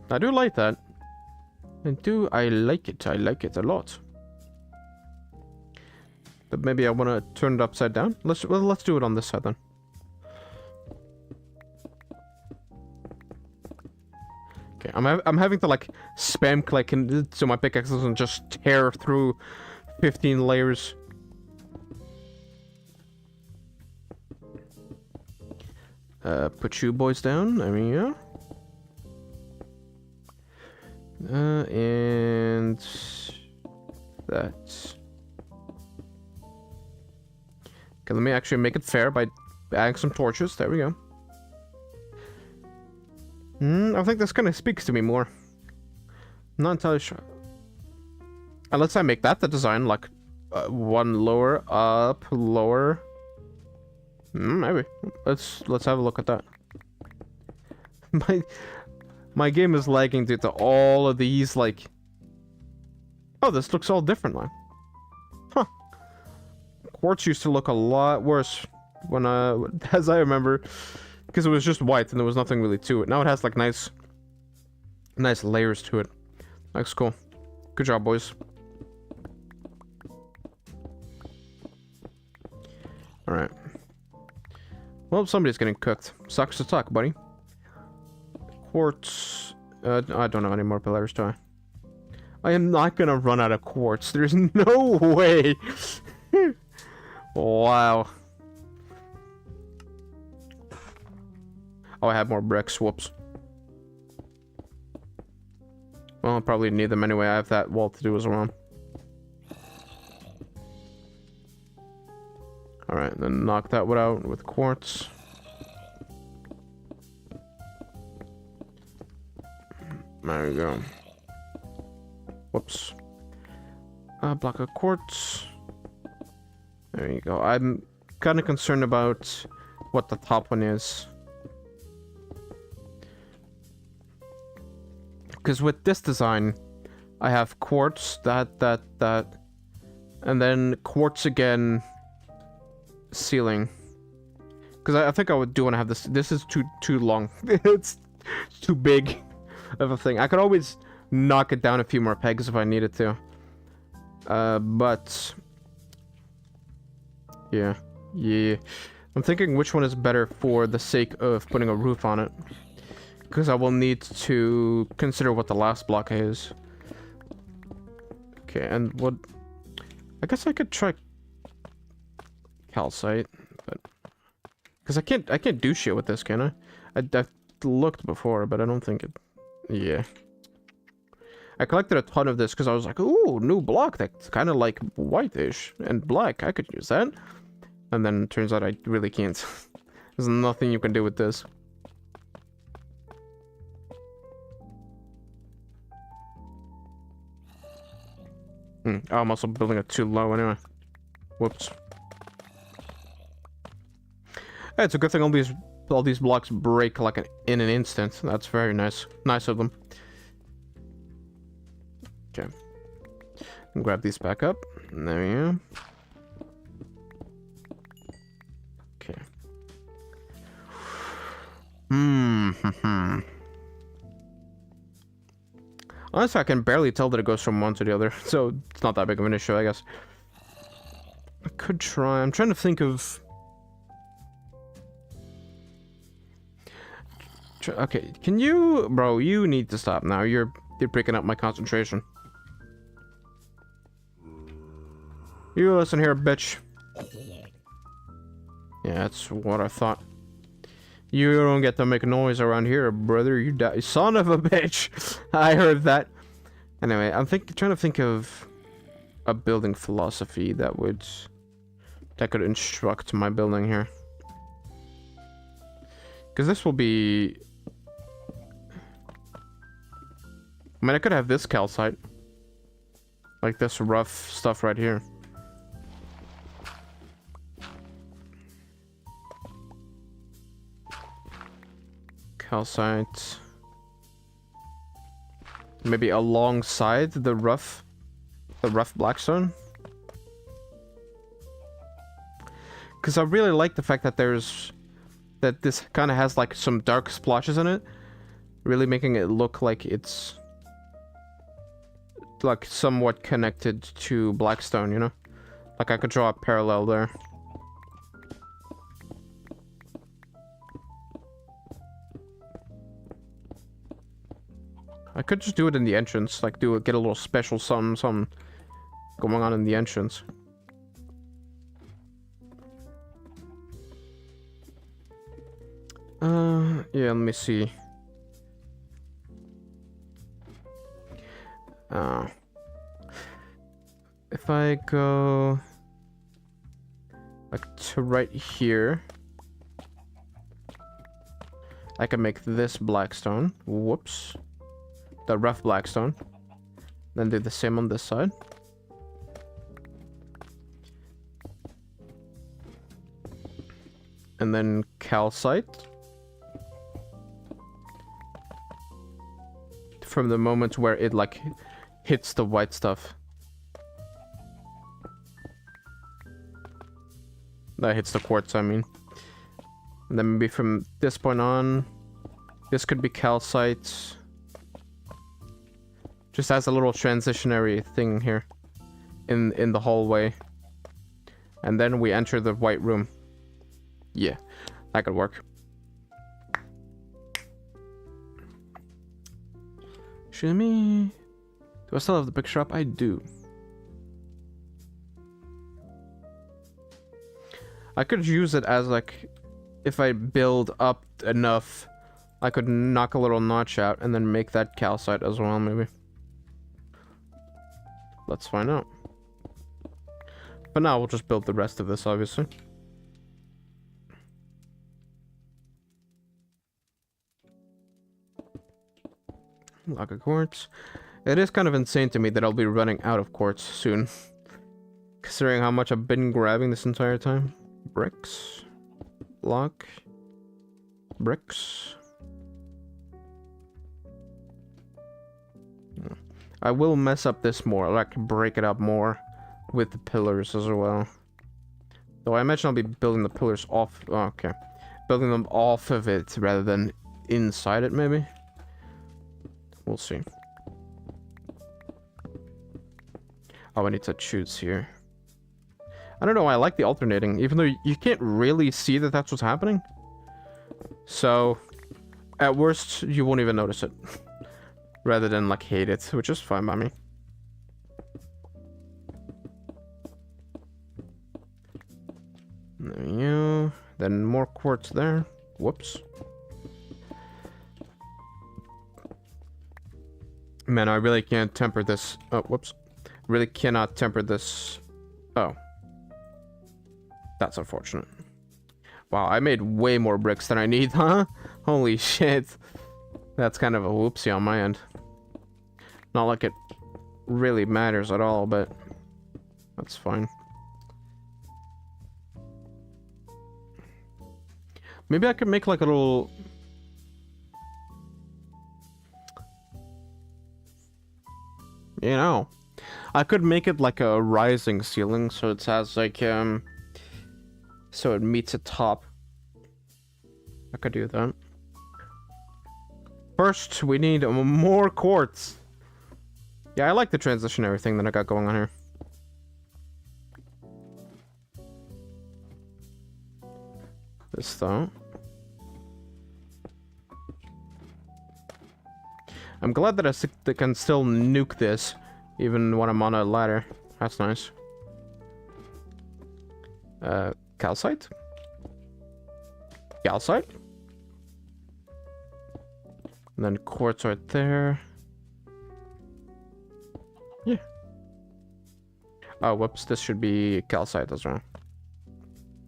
I do like that. I like it. I like it a lot. But maybe I want to turn it upside down. Let's do it on this side then. Okay, I'm having to like spam click so my pickaxe doesn't just tear through 15 layers. Put you boys down. I mean, yeah. And that. Okay, let me actually make it fair by adding some torches. There we go. I think this kind of speaks to me more. I'm not entirely sure. Unless I make that the design, like one lower, up, lower. Maybe. Let's have a look at that. My game is lagging due to all of these, like... Oh, this looks all different now. Huh. Quartz used to look a lot worse when, as I remember, because it was just white and there was nothing really to it. Now it has, like, nice layers to it. Looks cool. Good job, boys. Alright. Well, somebody's getting cooked. Sucks to suck, buddy. Quartz... I don't have any more pillars, do I? I am not gonna run out of quartz. There's no way! Wow. Oh, I have more bricks. Whoops. Well, I'll probably need them anyway. I have that wall to do as well. Alright, then knock that one out with quartz. There we go. Whoops. A block of quartz. There you go. I'm kind of concerned about what the top one is. Because with this design, I have quartz, that, and then quartz again, ceiling. Because I think I would do want to have this. This is too long. It's too big of a thing. I could always knock it down a few more pegs if I needed to. But yeah. I'm thinking which one is better for the sake of putting a roof on it. Because I will need to consider what the last block is. Okay, and what... I guess I could try calcite, but... Because I can't do shit with this, can I? I've looked before, but I don't think it... Yeah. I collected a ton of this because I was like, ooh, new block that's kind of like whitish and black. I could use that. And then it turns out I really can't. There's nothing you can do with this. Oh, I'm also building it too low anyway. Whoops. Hey, it's a good thing all these blocks break like in an instant. That's very nice. Nice of them. Okay. Grab these back up. There you go. Okay. Honestly, I can barely tell that it goes from one to the other, so it's not that big of an issue, I guess. I could try. I'm trying to think of... Okay, can you... Bro, you need to stop now. You're breaking up my concentration. You listen here, bitch. Yeah, that's what I thought. You don't get to make noise around here, brother. You die. Son of a bitch. I heard that. Anyway, I'm trying to think of a building philosophy that could instruct my building here. Because this will be... I mean, I could have this calcite. Like this rough stuff right here. Calcite. Maybe alongside the rough blackstone. Because I really like the fact that this kind of has like some dark splotches in it, really making it look like it's like somewhat connected to blackstone, you know? Like I could draw a parallel there. I could just do it in the entrance, like get a little special something going on in the entrance. Yeah, let me see. If I go like to right here, I can make this blackstone. Whoops. The rough blackstone. Then do the same on this side. and then calcite. From the moment where it, like, hits the white stuff. That hits the quartz, I mean. And then maybe from this point on, this could be calcite. Just as a little transitionary thing here in the hallway. And then we enter the white room. Yeah, that could work. Shimmy. Do I still have the picture up? I do. I could use it as, like, if I build up enough, I could knock a little notch out and then make that calcite as well, maybe. Let's find out. But now we'll just build the rest of this, obviously. Block of quartz. It is kind of insane to me that I'll be running out of quartz soon. Considering how much I've been grabbing this entire time. Bricks. Block. Bricks. I will mess up this more. Like, break it up more with the pillars as well. Though I imagine I'll be building the pillars off. Oh, okay. Building them off of it rather than inside it, maybe. We'll see. Oh, I need to choose here. I don't know, I like the alternating, even though you can't really see that that's what's happening. So, at worst, you won't even notice it. Rather than, like, hate it, which is fine by me. There we go. Then more quartz there. Whoops. Man, I really can't temper this. Oh, whoops. Really cannot temper this. Oh. That's unfortunate. Wow, I made way more bricks than I need, huh? Holy shit. That's kind of a whoopsie on my end. Not like it really matters at all, but that's fine. Maybe I could make like a little... You know, I could make it like a rising ceiling, so it has like, so it meets a top. I could do that. First, we need more quartz. Yeah, I like the transitionary thing that I got going on here. This though. I'm glad that I can still nuke this, even when I'm on a ladder. That's nice. Calcite? Calcite? And then quartz right there. Yeah. Oh, whoops, this should be calcite as well.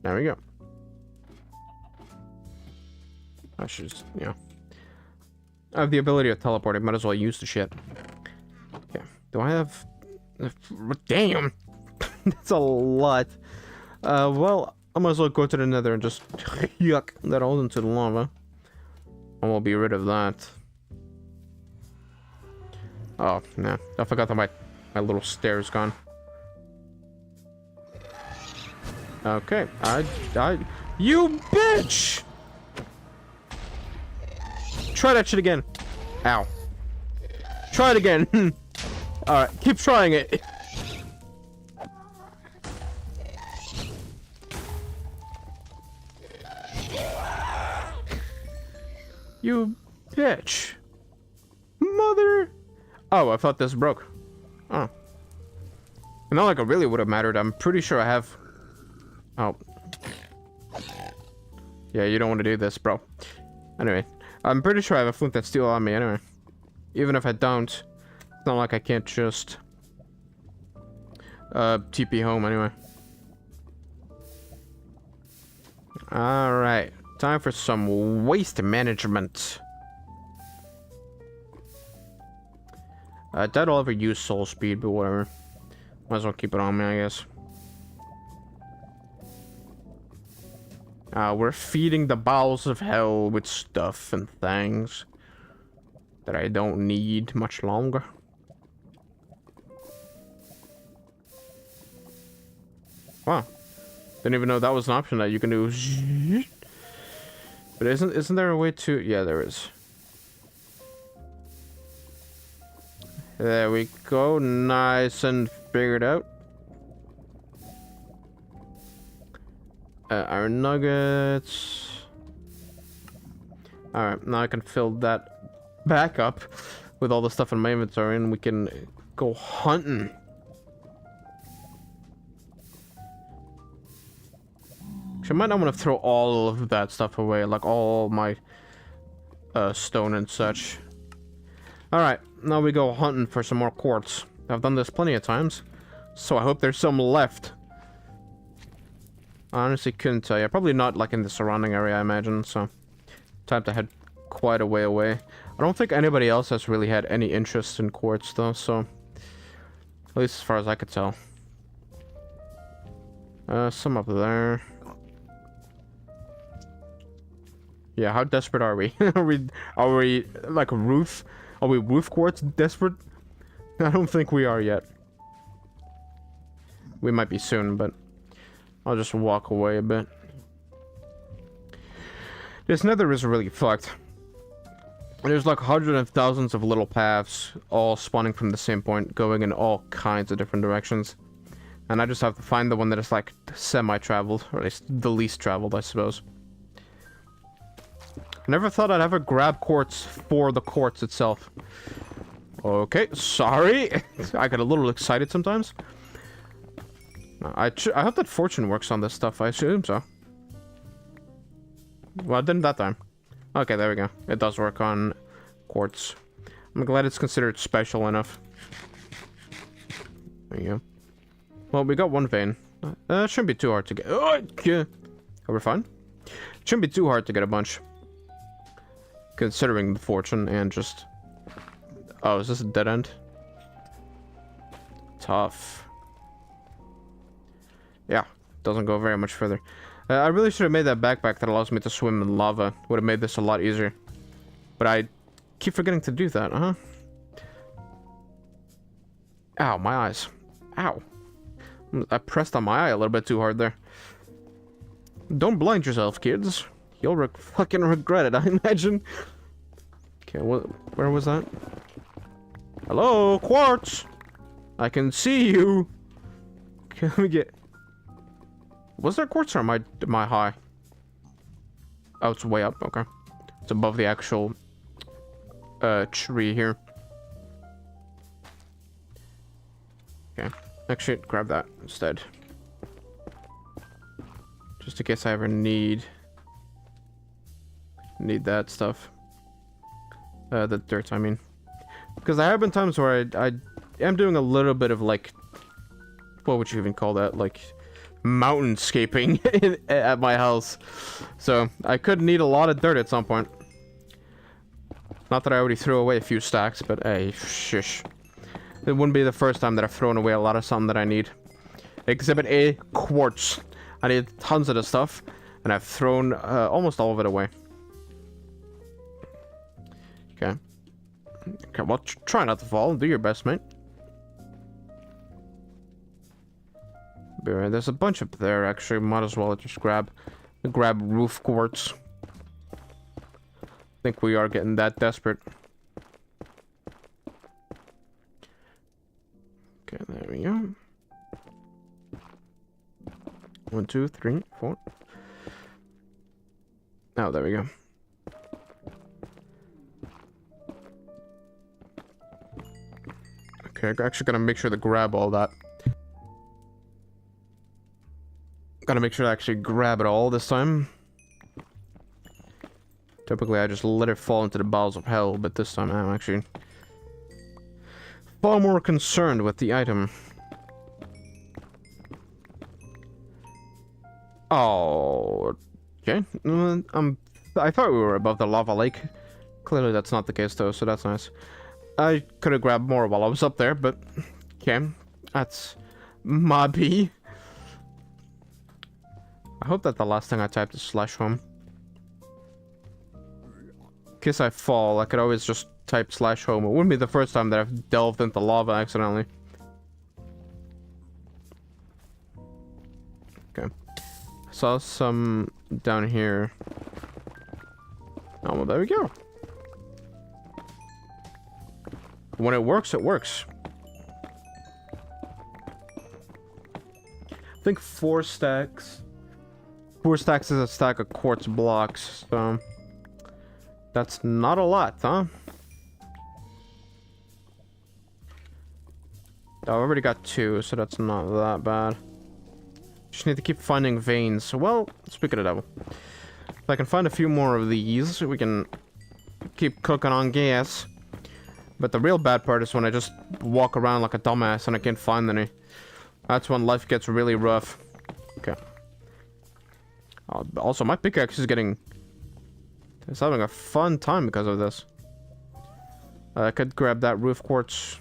There we go. I should just, yeah. I have the ability to teleport. I might as well use the shit. Okay. Do I have... Damn! That's a lot. Well, I might as well go to the nether and just yuck that all into the lava. And we'll be rid of that. Oh, no. I forgot that my little stair's gone. Okay. You bitch! Try that shit again. Ow. Try it again. Alright, keep trying it. You bitch. Mother. Oh, I thought this broke. Oh. Not like it really would have mattered. I'm pretty sure I have... Oh. Yeah, you don't want to do this, bro. Anyway. I'm pretty sure I have a flint that's still on me anyway. Even if I don't, it's not like I can't just TP home anyway. Alright, time for some waste management. I doubt I'll ever use soul speed, but whatever. Might as well keep it on me, I guess. We're feeding the bowels of hell with stuff and things that I don't need much longer. Wow. Didn't even know that was an option that you can do. But isn't there a way to... Yeah, there is. There we go. Nice and figured out. Iron nuggets. Alright, now I can fill that back up with all the stuff in my inventory and we can go hunting. I might not want to throw all of that stuff away, like all my stone and such. Alright, now we go hunting for some more quartz. I've done this plenty of times, so I hope there's some left. I honestly couldn't tell you. Probably not like in the surrounding area, I imagine, so time to head quite a way away. I don't think anybody else has really had any interest in quartz though, so at least as far as I could tell. Some up there. Yeah, how desperate are we? Are we like roof? Are we roof quartz desperate? I don't think we are yet. We might be soon, but I'll just walk away a bit. This nether is really fucked. There's like hundreds of thousands of little paths, all spawning from the same point, going in all kinds of different directions. And I just have to find the one that is like semi-traveled, or at least the least traveled, I suppose. I never thought I'd ever grab quartz for the quartz itself. Okay, sorry. I get a little excited sometimes. I hope that fortune works on this stuff. I assume so. Well, it didn't that time. Okay, there we go. It does work on quartz. I'm glad it's considered special enough. There you go. Well, we got one vein. Shouldn't be too hard to get. Oh, yeah. Oh, we're fine. Shouldn't be too hard to get a bunch. Considering the fortune and just... Oh, is this a dead end? Tough. Yeah, doesn't go very much further. I really should have made that backpack that allows me to swim in lava. Would have made this a lot easier. But I keep forgetting to do that, huh? Ow, my eyes. Ow. I pressed on my eye a little bit too hard there. Don't blind yourself, kids. You'll fucking regret it, I imagine. Okay, where was that? Hello, quartz! I can see you! Can we get... Was there quartz or am I high? Oh, it's way up, okay. It's above the actual tree here. Okay, actually, grab that instead. Just in case I ever need that stuff. The dirt, I mean. Because there have been times where I am doing a little bit of, like... What would you even call that? Like... mountainscaping at my house. So, I could need a lot of dirt at some point. Not that I already threw away a few stacks, but hey, shush. It wouldn't be the first time that I've thrown away a lot of something that I need. Exhibit A, quartz. I need tons of the stuff, and I've thrown almost all of it away. Okay. Okay, well, try not to fall. Do your best, mate. There's a bunch up there, actually. Might as well just grab roof quartz. I think we are getting that desperate. Okay, there we go. 1, 2, 3, 4. Oh, there we go. Okay, I'm actually gonna make sure to grab all that. Gotta make sure to actually grab it all this time. Typically, I just let it fall into the bowels of hell, but this time I'm actually far more concerned with the item. Oh, okay. I thought we were above the lava lake. Clearly, that's not the case, though, so that's nice. I could have grabbed more while I was up there, but okay, that's my B. I hope that the last thing I typed is /home. In case I fall, I could always just type /home. It wouldn't be the first time that I've delved into lava accidentally. Okay. I saw some down here. Oh, well, there we go. When it works, it works. I think 4 stacks. 4 stacks is a stack of quartz blocks, so that's not a lot, huh? I already got 2, so that's not that bad. Just need to keep finding veins. Well, speak of the devil. If I can find a few more of these, we can keep cooking on gas. But the real bad part is when I just walk around like a dumbass and I can't find any. That's when life gets really rough. Okay. Also, my pickaxe is getting... It's having a fun time because of this. I could grab that roof quartz.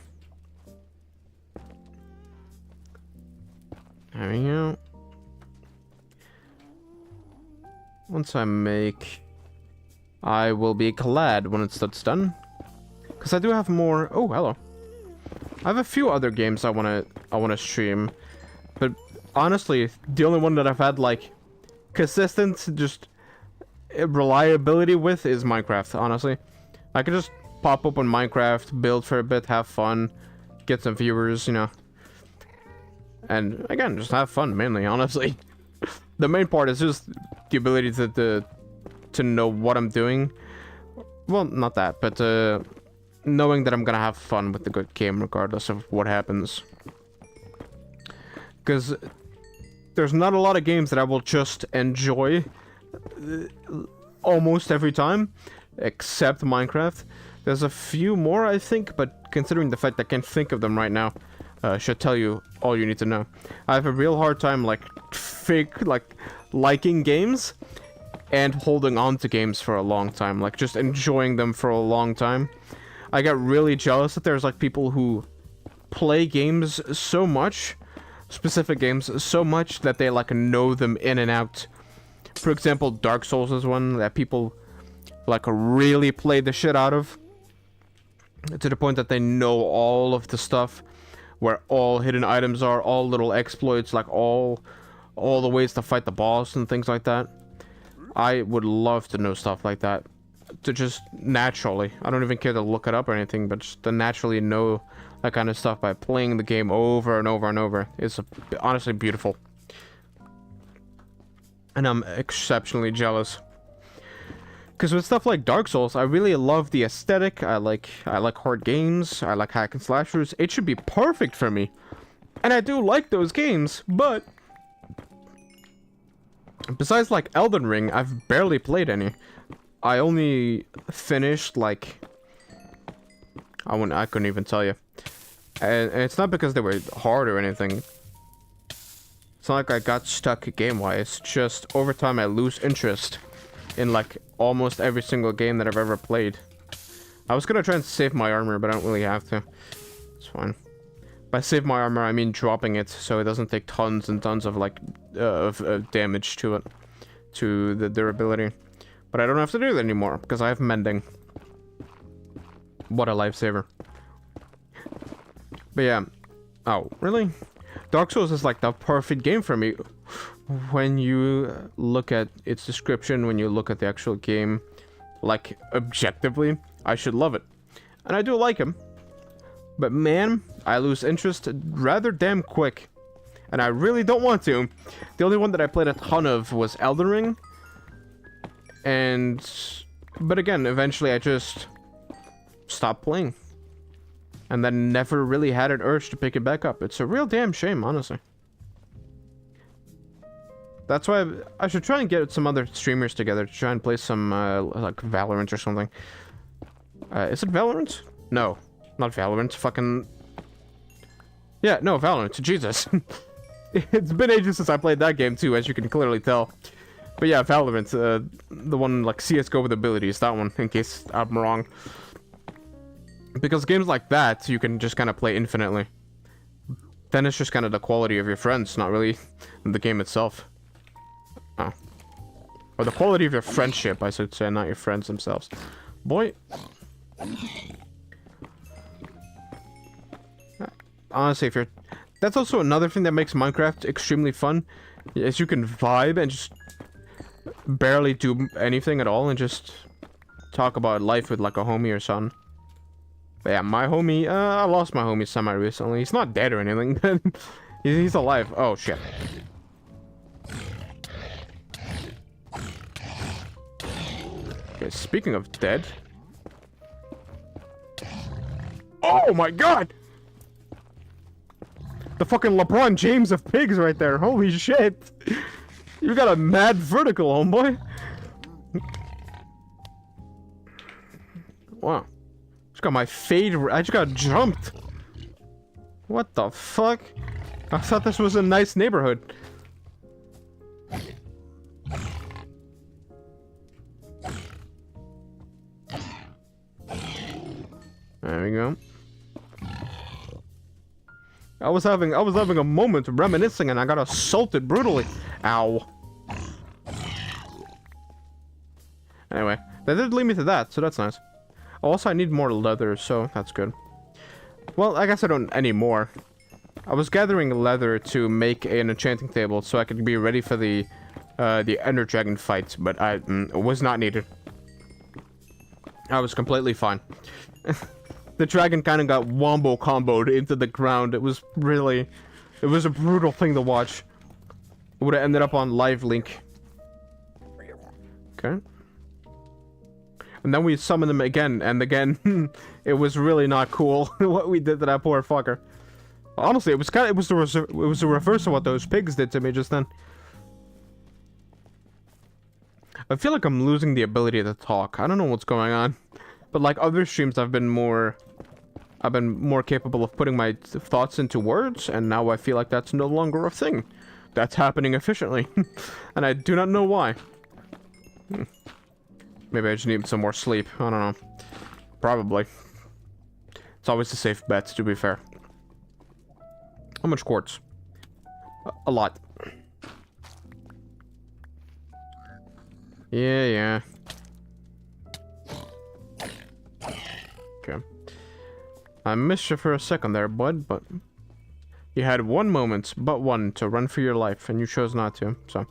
There we go. Once I make... I will be glad when that's done. Because I do have more... Oh, hello. I have a few other games I wanna stream. But honestly, the only one that I've had, like, consistent, just reliability with is Minecraft, honestly. I could just pop up on Minecraft, build for a bit, have fun, get some viewers, you know. And again, just have fun, mainly, honestly. The main part is just the ability to know what I'm doing. Well, not that, but knowing that I'm gonna have fun with the good game regardless of what happens. Because there's not a lot of games that I will just enjoy almost every time, except Minecraft. There's a few more, I think, but considering the fact I can't think of them right now, should tell you all you need to know. I have a real hard time, like, liking games and holding on to games for a long time, like, just enjoying them for a long time. I get really jealous that there's, like, people who play games so much, specific games so much, that they, like, know them in and out. For example, Dark Souls is one that people, like, really play the shit out of. To the point that they know all of the stuff, where all hidden items are, all little exploits, like, all the ways to fight the boss and things like that. I would love to know stuff like that. To just naturally, I don't even care to look it up or anything, but just to naturally know that kind of stuff by playing the game over and over and over is honestly beautiful. And I'm exceptionally jealous. Because with stuff like Dark Souls, I really love the aesthetic. I like hard games. I like hack and slashers. It should be perfect for me. And I do like those games, but besides like Elden Ring, I've barely played any. I only finished like I couldn't even tell you. And it's not because they were hard or anything. It's not like I got stuck game-wise. Just over time I lose interest in like almost every single game that I've ever played. I was gonna try and save my armor, but I don't really have to. It's fine. By save my armor, I mean dropping it so it doesn't take tons and tons of like of damage to it, to the durability. But I don't have to do that anymore because I have mending. What a lifesaver. But yeah. Oh, really? Dark Souls is like the perfect game for me. When you look at its description, when you look at the actual game, like, objectively, I should love it. And I do like him. But man, I lose interest rather damn quick. And I really don't want to. The only one that I played a ton of was Elden Ring. But again, eventually I just stopped playing. And then never really had an urge to pick it back up. It's a real damn shame, honestly. That's why I should try and get some other streamers together to try and play some, like, Valorant or something. Is it Valorant? No, not Valorant. Fucking... Yeah, no, Valorant. Jesus. It's been ages since I played that game, too, as you can clearly tell. But yeah, Valorant. The one, like, CSGO with abilities. That one, in case I'm wrong. Because games like that, you can just kind of play infinitely. Then it's just kind of the quality of your friends, not really the game itself. Oh. Or the quality of your friendship, I should say, not your friends themselves. Boy. Honestly, if you're... That's also another thing that makes Minecraft extremely fun. Is you can vibe and just barely do anything at all and just talk about life with like a homie or something. But yeah, my homie, I lost my homie semi-recently. He's not dead or anything, but he's alive. Oh, shit. Okay, speaking of dead... Oh my god! The fucking LeBron James of pigs right there. Holy shit. You got a mad vertical, homeboy. Wow. Just got my fade. I just got jumped. What the fuck? I thought this was a nice neighborhood. There we go. I was having a moment reminiscing and I got assaulted brutally. Ow. Anyway, that did lead me to that, so that's nice. Also, I need more leather, so that's good. Well, I guess I don't anymore. I was gathering leather to make an enchanting table so I could be ready for the Ender Dragon fight, but it was not needed. I was completely fine. The dragon kind of got wombo comboed into the ground. It was a brutal thing to watch. It would have ended up on live link. Okay. And then we summoned him again and again. It was really not cool what we did to that poor fucker. Honestly, it was the reverse of what those pigs did to me just then. I feel like I'm losing the ability to talk. I don't know what's going on. But like other streams, I've been more capable of putting my thoughts into words, and now I feel like that's no longer a thing. That's happening efficiently. And I do not know why. Maybe I just need some more sleep. I don't know. Probably. It's always a safe bet, to be fair. How much quartz? A lot. Yeah. Okay. I missed you for a second there, bud, but you had one moment, but one, to run for your life, and you chose not to, so...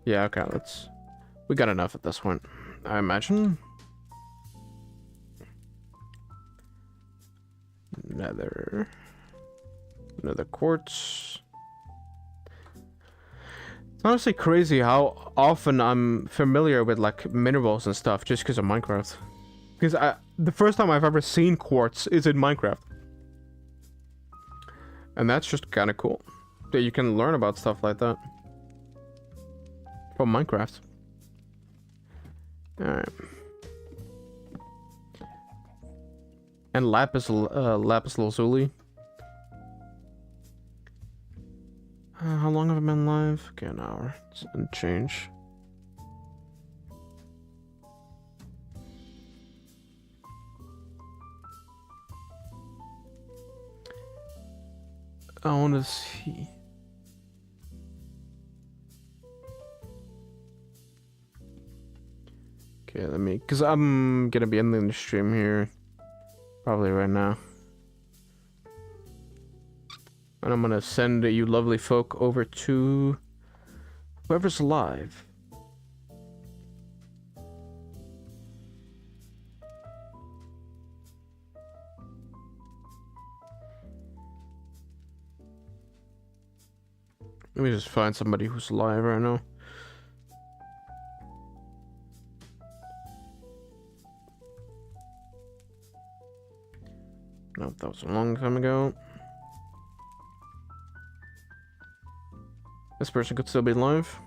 Yeah, okay, we got enough at this point, I imagine. Another quartz. It's honestly crazy how often I'm familiar with, like, minerals and stuff just because of Minecraft. Because the first time I've ever seen quartz is in Minecraft. And that's just kind of cool. That you can learn about stuff like that. From Minecraft. Alright. And lapis lazuli. How long have I been live? Okay, an hour. And change. I want to see. Okay, because I'm gonna be ending the stream here. Probably right now. And I'm gonna send you lovely folk over to whoever's live. Let me just find somebody who's live right now. Nope, that was a long time ago. This person could still be live.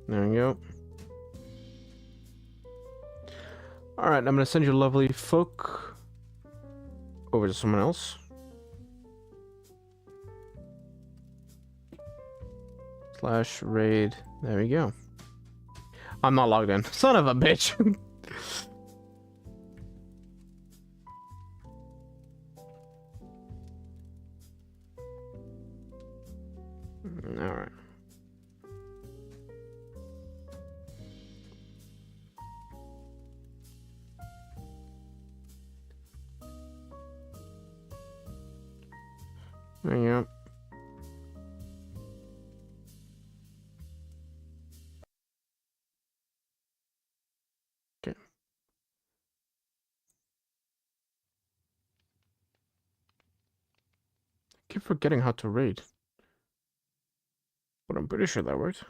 There we go. Alright, I'm gonna send you lovely folk over to someone else. /raid. There we go. I'm not logged in. Son of a bitch. Alright. Yeah. Okay. Keep forgetting how to raid. But I'm pretty sure that worked.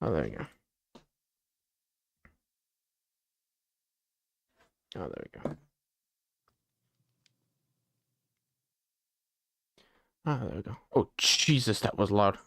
Oh, there you go. Oh, there we go. Ah, there we go. Oh, Jesus, that was loud.